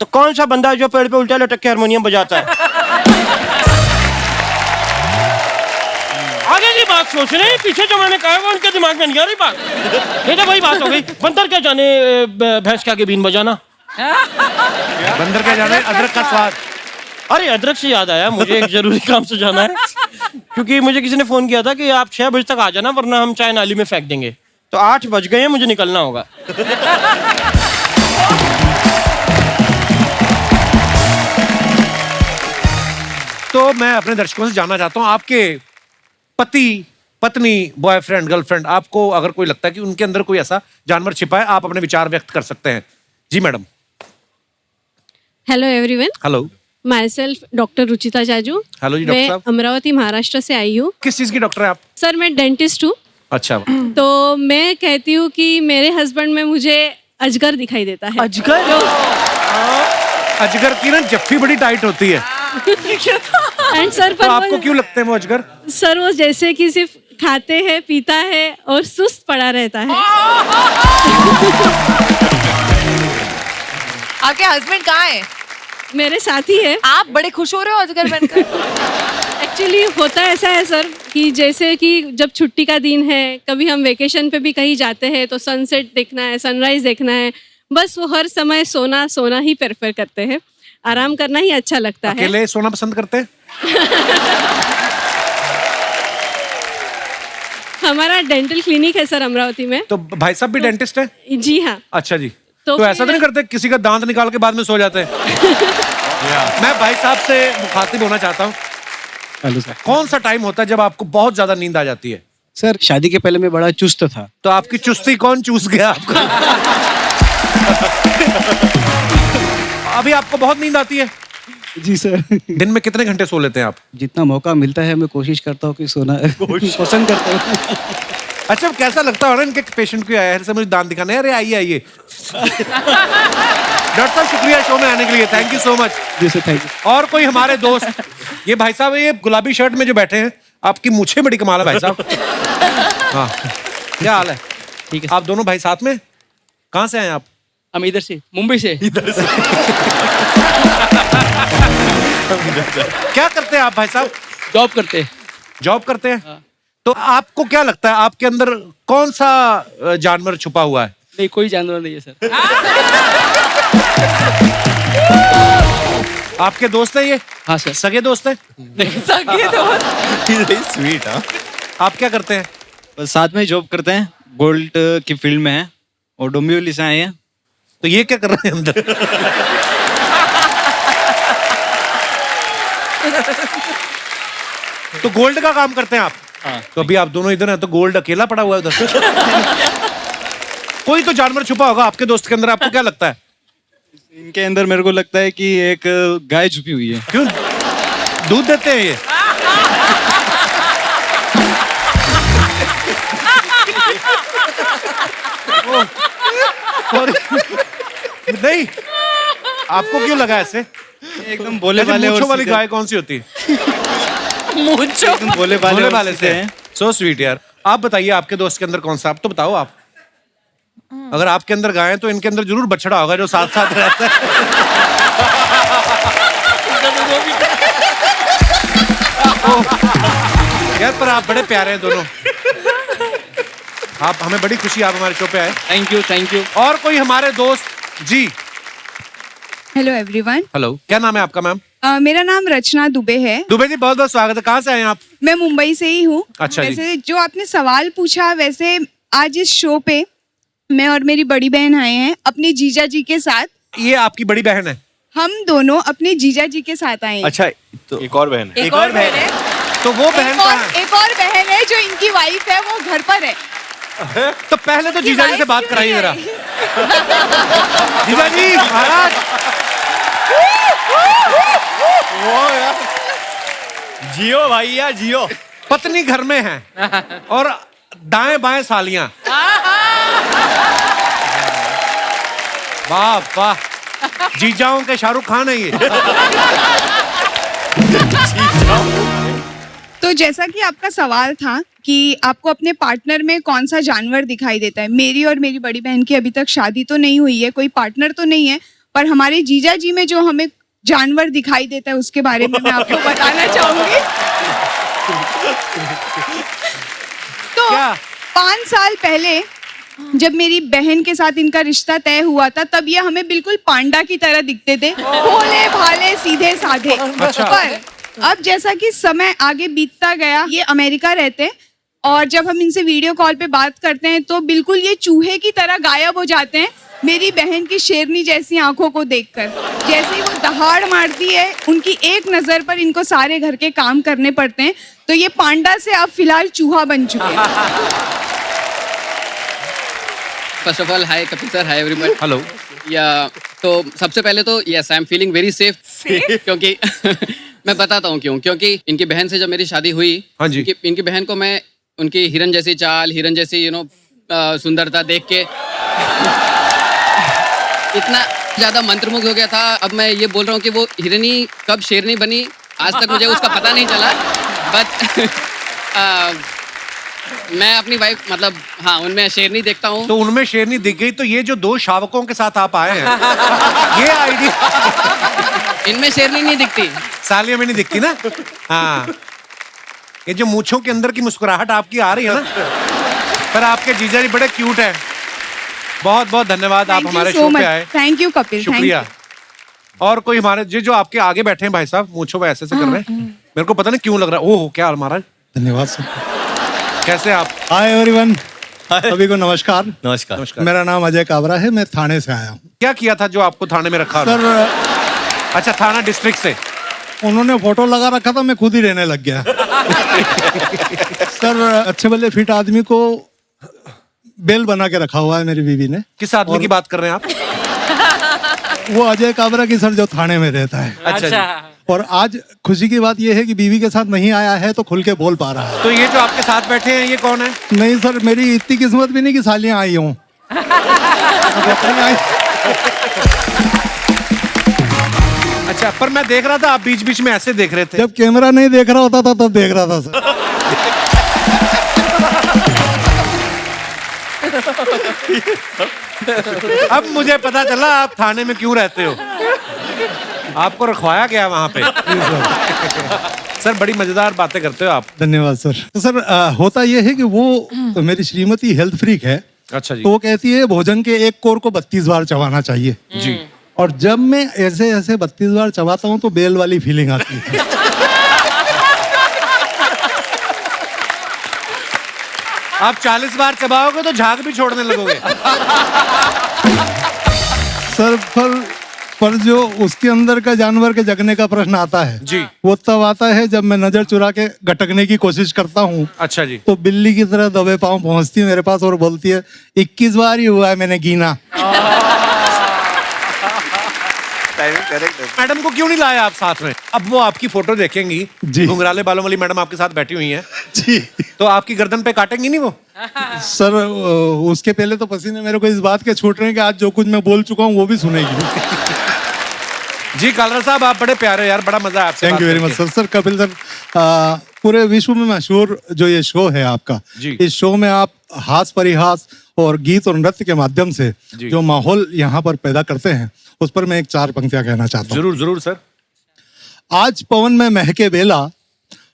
तो कौन सा बंदा है जो पेड़ पे उल्टा लटक के हारमोनियम बजाता है? आगे की बात सोच रहे हैं, पीछे जो मैंने कहा वो उनके दिमाग में नहीं आ रही बात। ये तो वही बात हो गई, बंदर क्या जाने भैंस के आगे बीन बजाना। बंदर क्या जाने अदरक का स्वाद। अरे अदरक से याद आया, मुझे एक जरूरी काम से जाना है, क्योंकि मुझे किसी ने फोन किया था कि आप 6 बजे तक आ जाना, वरना हम चाय नाली में फेंक देंगे। तो 8 बज गए हैं, मुझे निकलना होगा। तो मैं अपने दर्शकों से जानना चाहता हूँ, आपके पति, पत्नी, बॉयफ्रेंड, गर्लफ्रेंड, आपको अगर कोई लगता है कि उनके अंदर कोई ऐसा जानवर छिपा है, आप अपने विचार व्यक्त कर सकते हैं। जी madam. Hello everyone. Hello. Myself doctor Ruchita Jaju. Hello जी डॉक्टर मैं साहब। अमरावती महाराष्ट्र से आई हूँ। किस चीज की डॉक्टर है आप? सर मैं डेंटिस्ट हूँ। अच्छा। तो मैं कहती हूँ कि मेरे हस्बैंड में मुझे अजगर दिखाई देता है। अजगर? अजगर की ना जफ्फी बड़ी टाइट होती है। एंड सर तो आपको क्यों लगते हैं वो अजगर? सर वो जैसे कि सिर्फ खाते हैं, पीता है और सुस्त पड़ा रहता है। आपके हस्बैंड कहाँ है? मेरे साथ ही है। आप बड़े खुश हो रहे हो अजगर बनकर। एक्चुअली होता ऐसा है सर कि जैसे कि जब छुट्टी का दिन है, कभी हम वेकेशन पे भी कहीं जाते हैं तो सनसेट देखना है, सनराइज देखना है, बस वो हर समय सोना सोना ही प्रेफर करते हैं, आराम करना ही अच्छा लगता है। अकेले सोना पसंद करते हैं? हमारा डेंटल क्लिनिक है सर अमरावती में। तो भाई साहब भी डेंटिस्ट है? जी हाँ। अच्छा जी। तो तो ऐसा तो नहीं करते किसी का दांत निकाल के बाद में सो जाते हैं? मैं भाई साहब से मुखातिब होना चाहता हूँ। Hello sir. कौन सा टाइम होता है जब आपको बहुत ज्यादा नींद आ जाती है? सर शादी के पहले मैं बड़ा चुस्त था। तो आपकी चुस्ती कौन चूस गया आपको? अभी आपको बहुत नींद आती है? जी सर। दिन में कितने घंटे सो लेते हैं आप? जितना मौका मिलता है मैं कोशिश करता हूँ कि सोना पसंद करता हूँ। अच्छा, कैसा लगता है इनके पेशेंट को आया है मुझे दांत दिखाने? अरे आइए आइए। डॉक्टर साहब शुक्रिया शो में आने के लिए, थैंक यू सो मच। जी सर, थैंक यू। और कोई हमारे दोस्त, ये भाई साहब ये गुलाबी शर्ट में जो बैठे हैं, आपकी मूछें बड़ी कमाल है भाई साहब। हाँ, क्या हाल है? ठीक है। आप दोनों भाई साथ में? कहाँ से आए आप? हम इधर से, मुंबई से। इधर से। क्या करते हैं आप भाई साहब? जॉब करते हैं। जॉब करते हैं? तो आपको क्या लगता है आपके अंदर कौन सा जानवर छुपा हुआ है? नहीं, कोई जानवर नहीं है सर। आपके दोस्त हैं ये? हाँ सर। सगे दोस्त हैं? सगे दोस्त। स्वीट। हाँ, आप क्या करते हैं? बस साथ में जॉब करते हैं, गोल्ड की फील्ड में है और डोंबिवली से आए हैं। तो ये क्या कर रहे हैं अंदर? तो गोल्ड का काम करते हैं आप? हाँ। तो अभी आप दोनों इधर हैं तो गोल्ड अकेला पड़ा हुआ है उधर। कोई तो जानवर छुपा होगा आपके दोस्त के अंदर, आपको क्या लगता है? इनके अंदर मेरे को लगता है कि एक गाय छुपी हुई है। क्यों? दूध देते हैं ये? नहीं, आपको क्यों लगा ऐसे? एकदम भोले भाले मूंछों और वाली सीधे। गाय कौन सी होती है? मूंछों एकदम भोले भाले और वाले सीधे से हैं। सो स्वीट यार। आप बताइए आपके दोस्त के अंदर कौन सा, आप तो बताओ आप। अगर आपके अंदर गाय है तो इनके अंदर जरूर बछड़ा होगा जो साथ साथ रहता है। यार पर आप बड़े प्यारे हैं दोनों। आप हमें बड़ी खुशी आप हमारे शो पे आए। Thank you, thank you. और कोई हमारे दोस्त जी? Hello everyone. हेलो, क्या नाम है आपका मैम? मेरा नाम रचना दुबे है। दुबे जी बहुत बहुत स्वागत है। कहाँ से आए हैं आप? मैं मुंबई से ही हूँ। अच्छा जी। वैसे जो आपने सवाल पूछा, वैसे आज इस शो पे मैं और मेरी बड़ी बहन आए हैं अपने जीजा जी के साथ। ये आपकी बड़ी बहन है? हम दोनं अपने जीजा जी के साथ आए हैं। अच्छा, तो एक और बहन है। एक और बहन है। तो वो बहन कहाँ है? एक और बहन है जो इनकी वाइफ है, वो घर पर है। तो पहले तो जीजा जी से बात कराइए जरा। जीजा जी महाराज। जियो भैया जियो। पत्नी घर में है और दाएं बाएं सालियां। वाह वाह, जीजाओं के शाहरुख खान है ये। तो जैसा कि आपका सवाल था कि आपको अपने पार्टनर में कौन सा जानवर दिखाई देता है, मेरी और मेरी बड़ी बहन की अभी तक शादी तो नहीं हुई है, कोई पार्टनर तो नहीं है, पर हमारे जीजा जी में जो हमें जानवर दिखाई देता है उसके बारे में मैं आपको बताना चाहूंगी। तो 5 साल पहले जब मेरी बहन के साथ इनका रिश्ता तय हुआ था, तब ये हमें बिल्कुल पांडा की तरह दिखते थे, भोले भाले सीधे साधे। पर अब जैसा कि समय आगे बीतता गया, ये अमेरिका रहते हैं और जब हम इनसे वीडियो कॉल पे बात करते हैं तो बिल्कुल ये चूहे की तरह गायब हो जाते हैं मेरी बहन की शेरनी जैसी आंखों को देखकर। जैसे ही वो दहाड़ मारती है, उनकी एक नजर पर इनको सारे घर के काम करने पड़ते हैं, तो ये पांडा से अब फिलहाल चूहा बन चुके हैं। First of all hi Kapil sir, hi everyone. Hello. या तो सबसे पहले तो yes I am feeling very safe क्योंकि मैं बताता हूँ क्यों। क्योंकि इनकी बहन से जब मेरी शादी हुई, हाँ जी। इनकी बहन को मैं उनकी हिरन जैसी चाल, हिरन जैसी सुंदरता देख के इतना ज्यादा मंत्रमुग्ध हो गया था। अब मैं ये बोल रहा हूँ कि वो हिरनी कब शेरनी बनी आज तक मुझे उसका पता नहीं चला, बट मैं अपनी वाइफ मतलब हाँ उनमें शेरनी देखता हूँ। तो उनमें शेरनी दिख गई, तो ये जो 2 शावकों के साथ आप आए हैं, ये आइडिया। इनमें शेरनी नहीं दिखती, सालियों में नहीं दिखती ना। हाँ, ये जो मूंछों के अंदर की मुस्कुराहट आपकी आ रही है ना, पर आपके जीजा जी बड़े क्यूट हैं। बहुत बहुत धन्यवाद, आप हमारे शो पे आए। थैंक यू कपिल, शुक्रिया। और कोई हमारे जो आपके आगे बैठे हैं भाई साहब, मूंछों पे ऐसे कर रहे हैं, मेरे को पता नहीं क्यों लग रहा है। ओह क्या महाराज, धन्यवाद सर। कैसे आप? हाय एवरीवन, सभी को नमस्कार। नमस्कार। मेरा नाम अजय काबरा है, मैं थाने से आया हूँ। क्या किया था जो आपको थाने में रखा? सर अच्छा, थाना डिस्ट्रिक्ट से। उन्होंने फोटो लगा रखा था, मैं खुद ही रहने लग गया। सर अच्छे भले फिट आदमी को बेल बना के रखा हुआ है मेरी बीवी ने। किस आदमी की बात कर रहे हैं आप? वो अजय काबरा की सर, जो थाने में रहता है। अच्छा जी। और आज खुशी की बात यह है कि बीवी के साथ नहीं आया है तो खुल के बोल पा रहा है। तो ये जो आपके साथ बैठे हैं ये कौन है? नहीं सर, मेरी इतनी किस्मत भी नहीं कि सालियां आई हूँ। अच्छा, पर मैं देख रहा था आप बीच बीच में ऐसे देख रहे थे। जब कैमरा नहीं देख रहा होता था तब देख रहा था सर। अब मुझे पता चला आप थाने में क्यों रहते हो। आपको रखवाया गया वहां पे। सर बड़ी मजेदार बातें करते हो आप। धन्यवाद सर। तो सर होता यह है कि वो मेरी श्रीमती हेल्थ फ्रीक है। अच्छा जी। तो वो कहती है भोजन के एक कोर को 32 बार चबाना चाहिए जी। और जब मैं ऐसे ऐसे 32 बार चबाता हूँ तो बेल वाली फीलिंग आती है। आप 40 बार चबाओगे तो झाग भी छोड़ने लगोगे। सर पर जो उसके अंदर का जानवर के जगने का प्रश्न आता है जी, वो तब आता है जब मैं नजर चुरा के गटकने की कोशिश करता हूँ। अच्छा जी। तो बिल्ली की तरह दबे पांव पहुंचती है मेरे पास और बोलती है 21 बार ही हुआ है मैंने गिना। मैडम को क्यों नहीं लाया आप साथ में? अब वो आपकी फोटो देखेंगी, घुंघराले बालों वाली मैडम आपके साथ बैठी हुई हैं जी, तो आपकी गर्दन पे काटेंगी नहीं वो? सर उसके पहले तो पसीने मेरे को इस बात के छूट रहे हैं कि आज जो कुछ मैं बोल चुका हूँ वो भी सुनेगी। जी कालरा साहब आप बड़े प्यारे यार, बड़ा मजा आया आपसे। Thank you very much sir. Sir Kapil sir पूरे विश्व में मशहूर जो ये शो है आपका, इस शो में आप हास परिहास और गीत और नृत्य के माध्यम से जो माहौल यहाँ पर पैदा करते हैं उस पर मैं एक 4 पंक्तियां कहना चाहता हूँ। जरूर जरूर सर। आज पवन में महके बेला,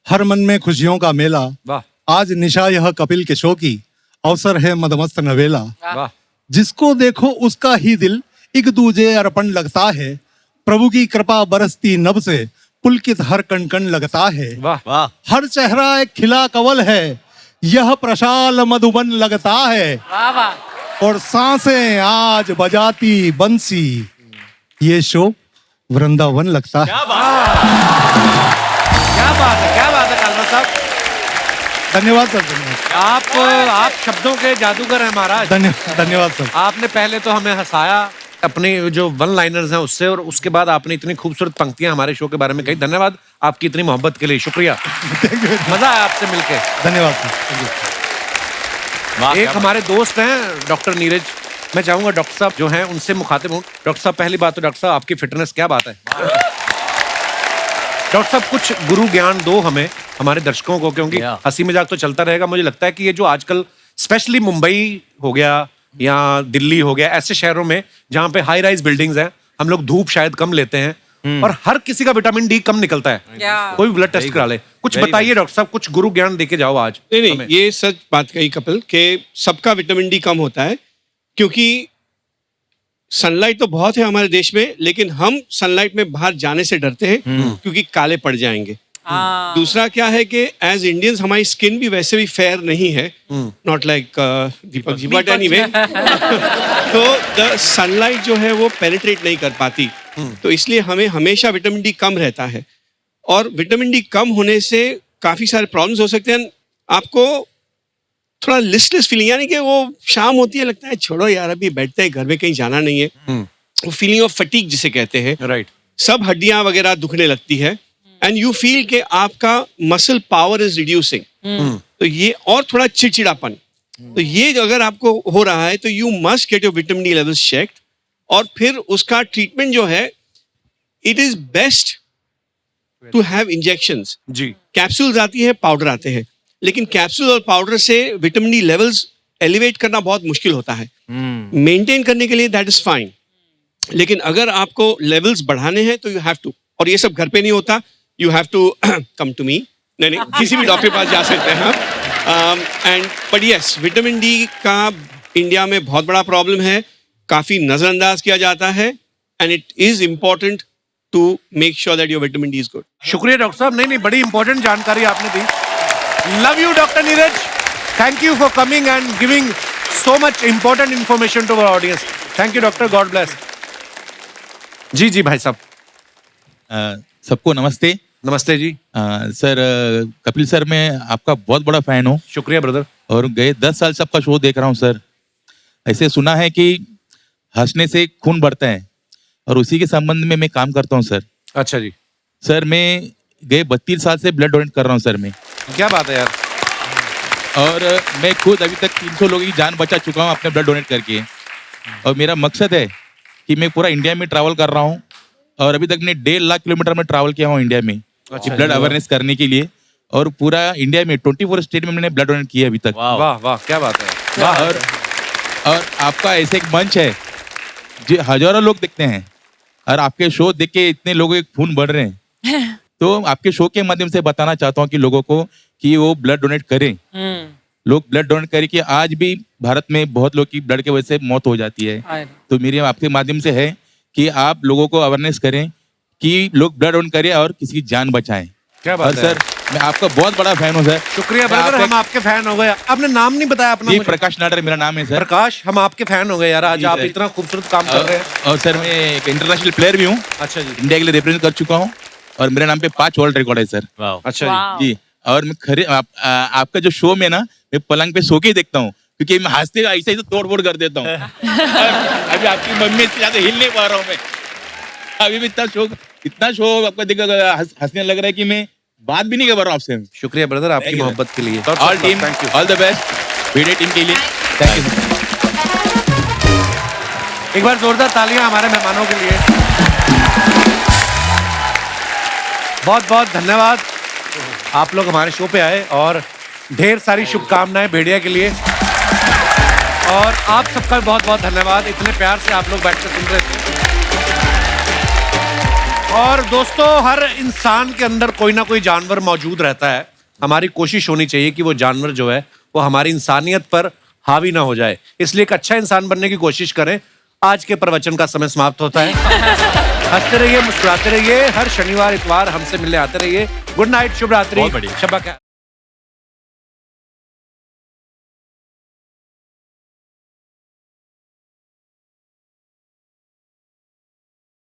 हर मन में खुशियों का मेला। वाह। आज निशा यह कपिल के शो की, अवसर है मदमस्त नवेला। वाह। जिसको देखो उसका ही दिल एक दूजे अर्पण लगता है, प्रभु की कृपा बरसती नभ से पुलकित हर कण कण लगता है। वाह वाह। हर चेहरा एक खिला कवल है, यह प्रशाल मधुबन लगता है। वाह वाह। और सांसें आज बजाती बंसी, ये शो वृंदावन लगता है। क्या बात है, क्या बात है कालरा साहब। धन्यवाद सर। धन्यवाद। आप शब्दों के जादूगर हैं महाराज। धन्यवाद सर। आपने पहले तो हमें हंसाया अपने जो वन लाइनर्स हैं उससे, और उसके बाद आपने इतनी खूबसूरत पंक्तियां हमारे शो के बारे में कही। धन्यवाद आपकी इतनी मोहब्बत के लिए, शुक्रिया। मजा आया आपसे मिलके। धन्यवाद। एक हमारे दोस्त हैं डॉक्टर नीरज, मैं चाहूंगा डॉक्टर साहब जो हैं उनसे मुखातिब हूँ। डॉक्टर साहब पहली बात तो डॉक्टर साहब आपकी फिटनेस क्या बात है। डॉक्टर साहब कुछ गुरु ज्ञान दो हमें, हमारे दर्शकों को, क्योंकि हंसी मजाक तो चलता रहेगा। मुझे लगता है कि ये जो आजकल स्पेशली मुंबई हो गया या दिल्ली हो गया, ऐसे शहरों में जहाँ पे हाई राइज बिल्डिंग्स हैं, हम लोग धूप शायद कम लेते हैं और हर किसी का विटामिन डी कम निकलता है। कोई ब्लड टेस्ट करा ले। कुछ बताइए डॉक्टर साहब, कुछ गुरु ज्ञान देके जाओ आज। नहीं, ये सच बात कही कपिल के सबका विटामिन डी कम होता है, क्योंकि सनलाइट तो बहुत है हमारे देश में, लेकिन हम सनलाइट में बाहर जाने से डरते हैं क्योंकि काले पड़ जाएंगे। दूसरा क्या है कि एज इंडियंस हमारी स्किन भी वैसे भी फेयर नहीं है, not like Deepak ji, but anyway तो द सनलाइट जो है वो पेनिट्रेट नहीं कर पाती, तो इसलिए हमें हमेशा विटामिन डी कम रहता है। और विटामिन डी कम होने से काफी सारे प्रॉब्लम्स हो सकते हैं। आपको थोड़ा लिस्टलेस फीलिंग, यानी कि वो शाम होती है लगता है छोड़ो यार अभी बैठते हैं घर में, कहीं जाना नहीं है। वो फीलिंग ऑफ फटीग जिसे कहते हैं, राइट। सब हड्डियां वगैरह दुखने लगती है एंड यू फील कि आपका मसल पावर इज रिड्यूसिंग। तो ये और थोड़ा चिड़चिड़ापन, तो ये अगर आपको हो रहा है तो you must get your vitamin D levels checked. और फिर उसका ट्रीटमेंट जो है, it is best to have injections. जी। कैप्सूल्स आती है, पाउडर आते हैं, लेकिन कैप्सूल और पाउडर से विटामिन डी लेवल्स एलिवेट करना बहुत मुश्किल होता है। मेंटेन करने के लिए दैट इज फाइन, लेकिन अगर आपको लेवल्स बढ़ाने हैं तो यू हैव टू, और ये सब घर पे नहीं होता, you have to come to me. नहीं, किसी भी डॉक्टर के पास जा सकते हैं आप। And but yes, vitamin D का इंडिया में बहुत बड़ा प्रॉब्लम है, काफी नजरअंदाज किया जाता है, and it is important to make sure that your vitamin D is good. शुक्रिया डॉक्टर साहब। नहीं, बड़ी इंपॉर्टेंट जानकारी आपने दी। Love you, Dr. Neeraj. Thank you for coming and giving so much important information to our audience. Thank you, Doctor. God bless. जी भाई साहब। सबको नमस्ते। नमस्ते जी। सर कपिल सर, मैं आपका बहुत बड़ा फैन हूँ। शुक्रिया ब्रदर। और गए 10 साल से आपका शो देख रहा हूँ सर। ऐसे सुना है कि हंसने से खून बढ़ता है, और उसी के संबंध में मैं काम करता हूँ सर। अच्छा जी। सर मैं गए 32 साल से ब्लड डोनेट कर रहा हूँ सर मैं। क्या बात है यार। और मैं खुद अभी तक 300 लोगों की जान बचा चुका हूँ अपने ब्लड डोनेट करके। और मेरा मकसद है कि मैं पूरा इंडिया में ट्रैवल कर रहा हूँ, और अभी तक मैं 1.5 लाख किलोमीटर में ट्रैवल किया हूँ इंडिया में ब्लड अवेयरनेस करने के लिए। और पूरा इंडिया में 24 स्टेट में मैंने ब्लड डोनेट किया अभी तक। वाह वाह, क्या बात है। और आपका ऐसे एक मंच है जो हजारों लोग देखते हैं, और आपके शो देख के इतने लोगों के खून बढ़ रहे हैं, तो आपके शो के माध्यम से बताना चाहता हूँ कि लोगों को कि वो ब्लड डोनेट करें। लोग ब्लड डोनेट करें कि आज भी भारत में बहुत लोग की ब्लड की वजह से मौत हो जाती है। तो मेरी आपके माध्यम से है कि आप लोगों को अवेयरनेस करें कि लोग ब्लड डोनेट करें और किसी की जान बचाएं। क्या बात और है। सर मैं आपका बहुत बड़ा फैन हूँ सर। शुक्रिया ब्रदर, हम आपके फैन हो गए। आपने नाम नहीं बताया अपना। जी प्रकाश नाडर मेरा नाम है सर। प्रकाश, हम आपके फैन हो गए यार, आज आप इतना खूबसूरत काम कर रहे हैं। और सर मैं एक इंटरनेशनल प्लेयर भी हूँ। अच्छा जी। इंडिया के लिए रिप्रेजेंट कर चुका हूँ और मेरे नाम पे 5 वर्ल्ड रिकॉर्ड है सर। अच्छा जी। और मैं खरे आपका जो शो में ना मैं पलंग पे सो के ही देखता हूँ, क्योंकि मैं हंसते ऐसे ही तोड़ फोड़ कर देता हूँ। अभी आपकी मम्मी से ज्यादा हिल नहीं पा रहा हूँ मैं। अभी भी इतना शो आपका देखा हंसने लग रहा है कि मैं बात भी नहीं कर रहा हूँ आपसे। शुक्रिया ब्रदर आपकी मोहब्बत के लिए। All team all the best video team के लिए। Thank you. एक बार जोरदार तालियां हमारे मेहमानों के लिए। बहुत बहुत धन्यवाद, आप लोग हमारे शो पे आए और ढेर सारी शुभकामनाएं भेड़िया के लिए। और आप सबका बहुत बहुत धन्यवाद, इतने प्यार से आप लोग बैठकर सुन रहे थे। और दोस्तों, हर इंसान के अंदर कोई ना कोई जानवर मौजूद रहता है। हमारी कोशिश होनी चाहिए कि वो जानवर जो है वो हमारी इंसानियत पर हावी ना हो जाए, इसलिए एक अच्छा इंसान बनने की कोशिश करें। आज के प्रवचन का समय समाप्त होता है। हंसते रहिए, मुस्कुराते रहिए, हर शनिवार इतवार हमसे मिलने आते रहिए। गुड नाइट, शुभ रात्रि, शब्बा खैर।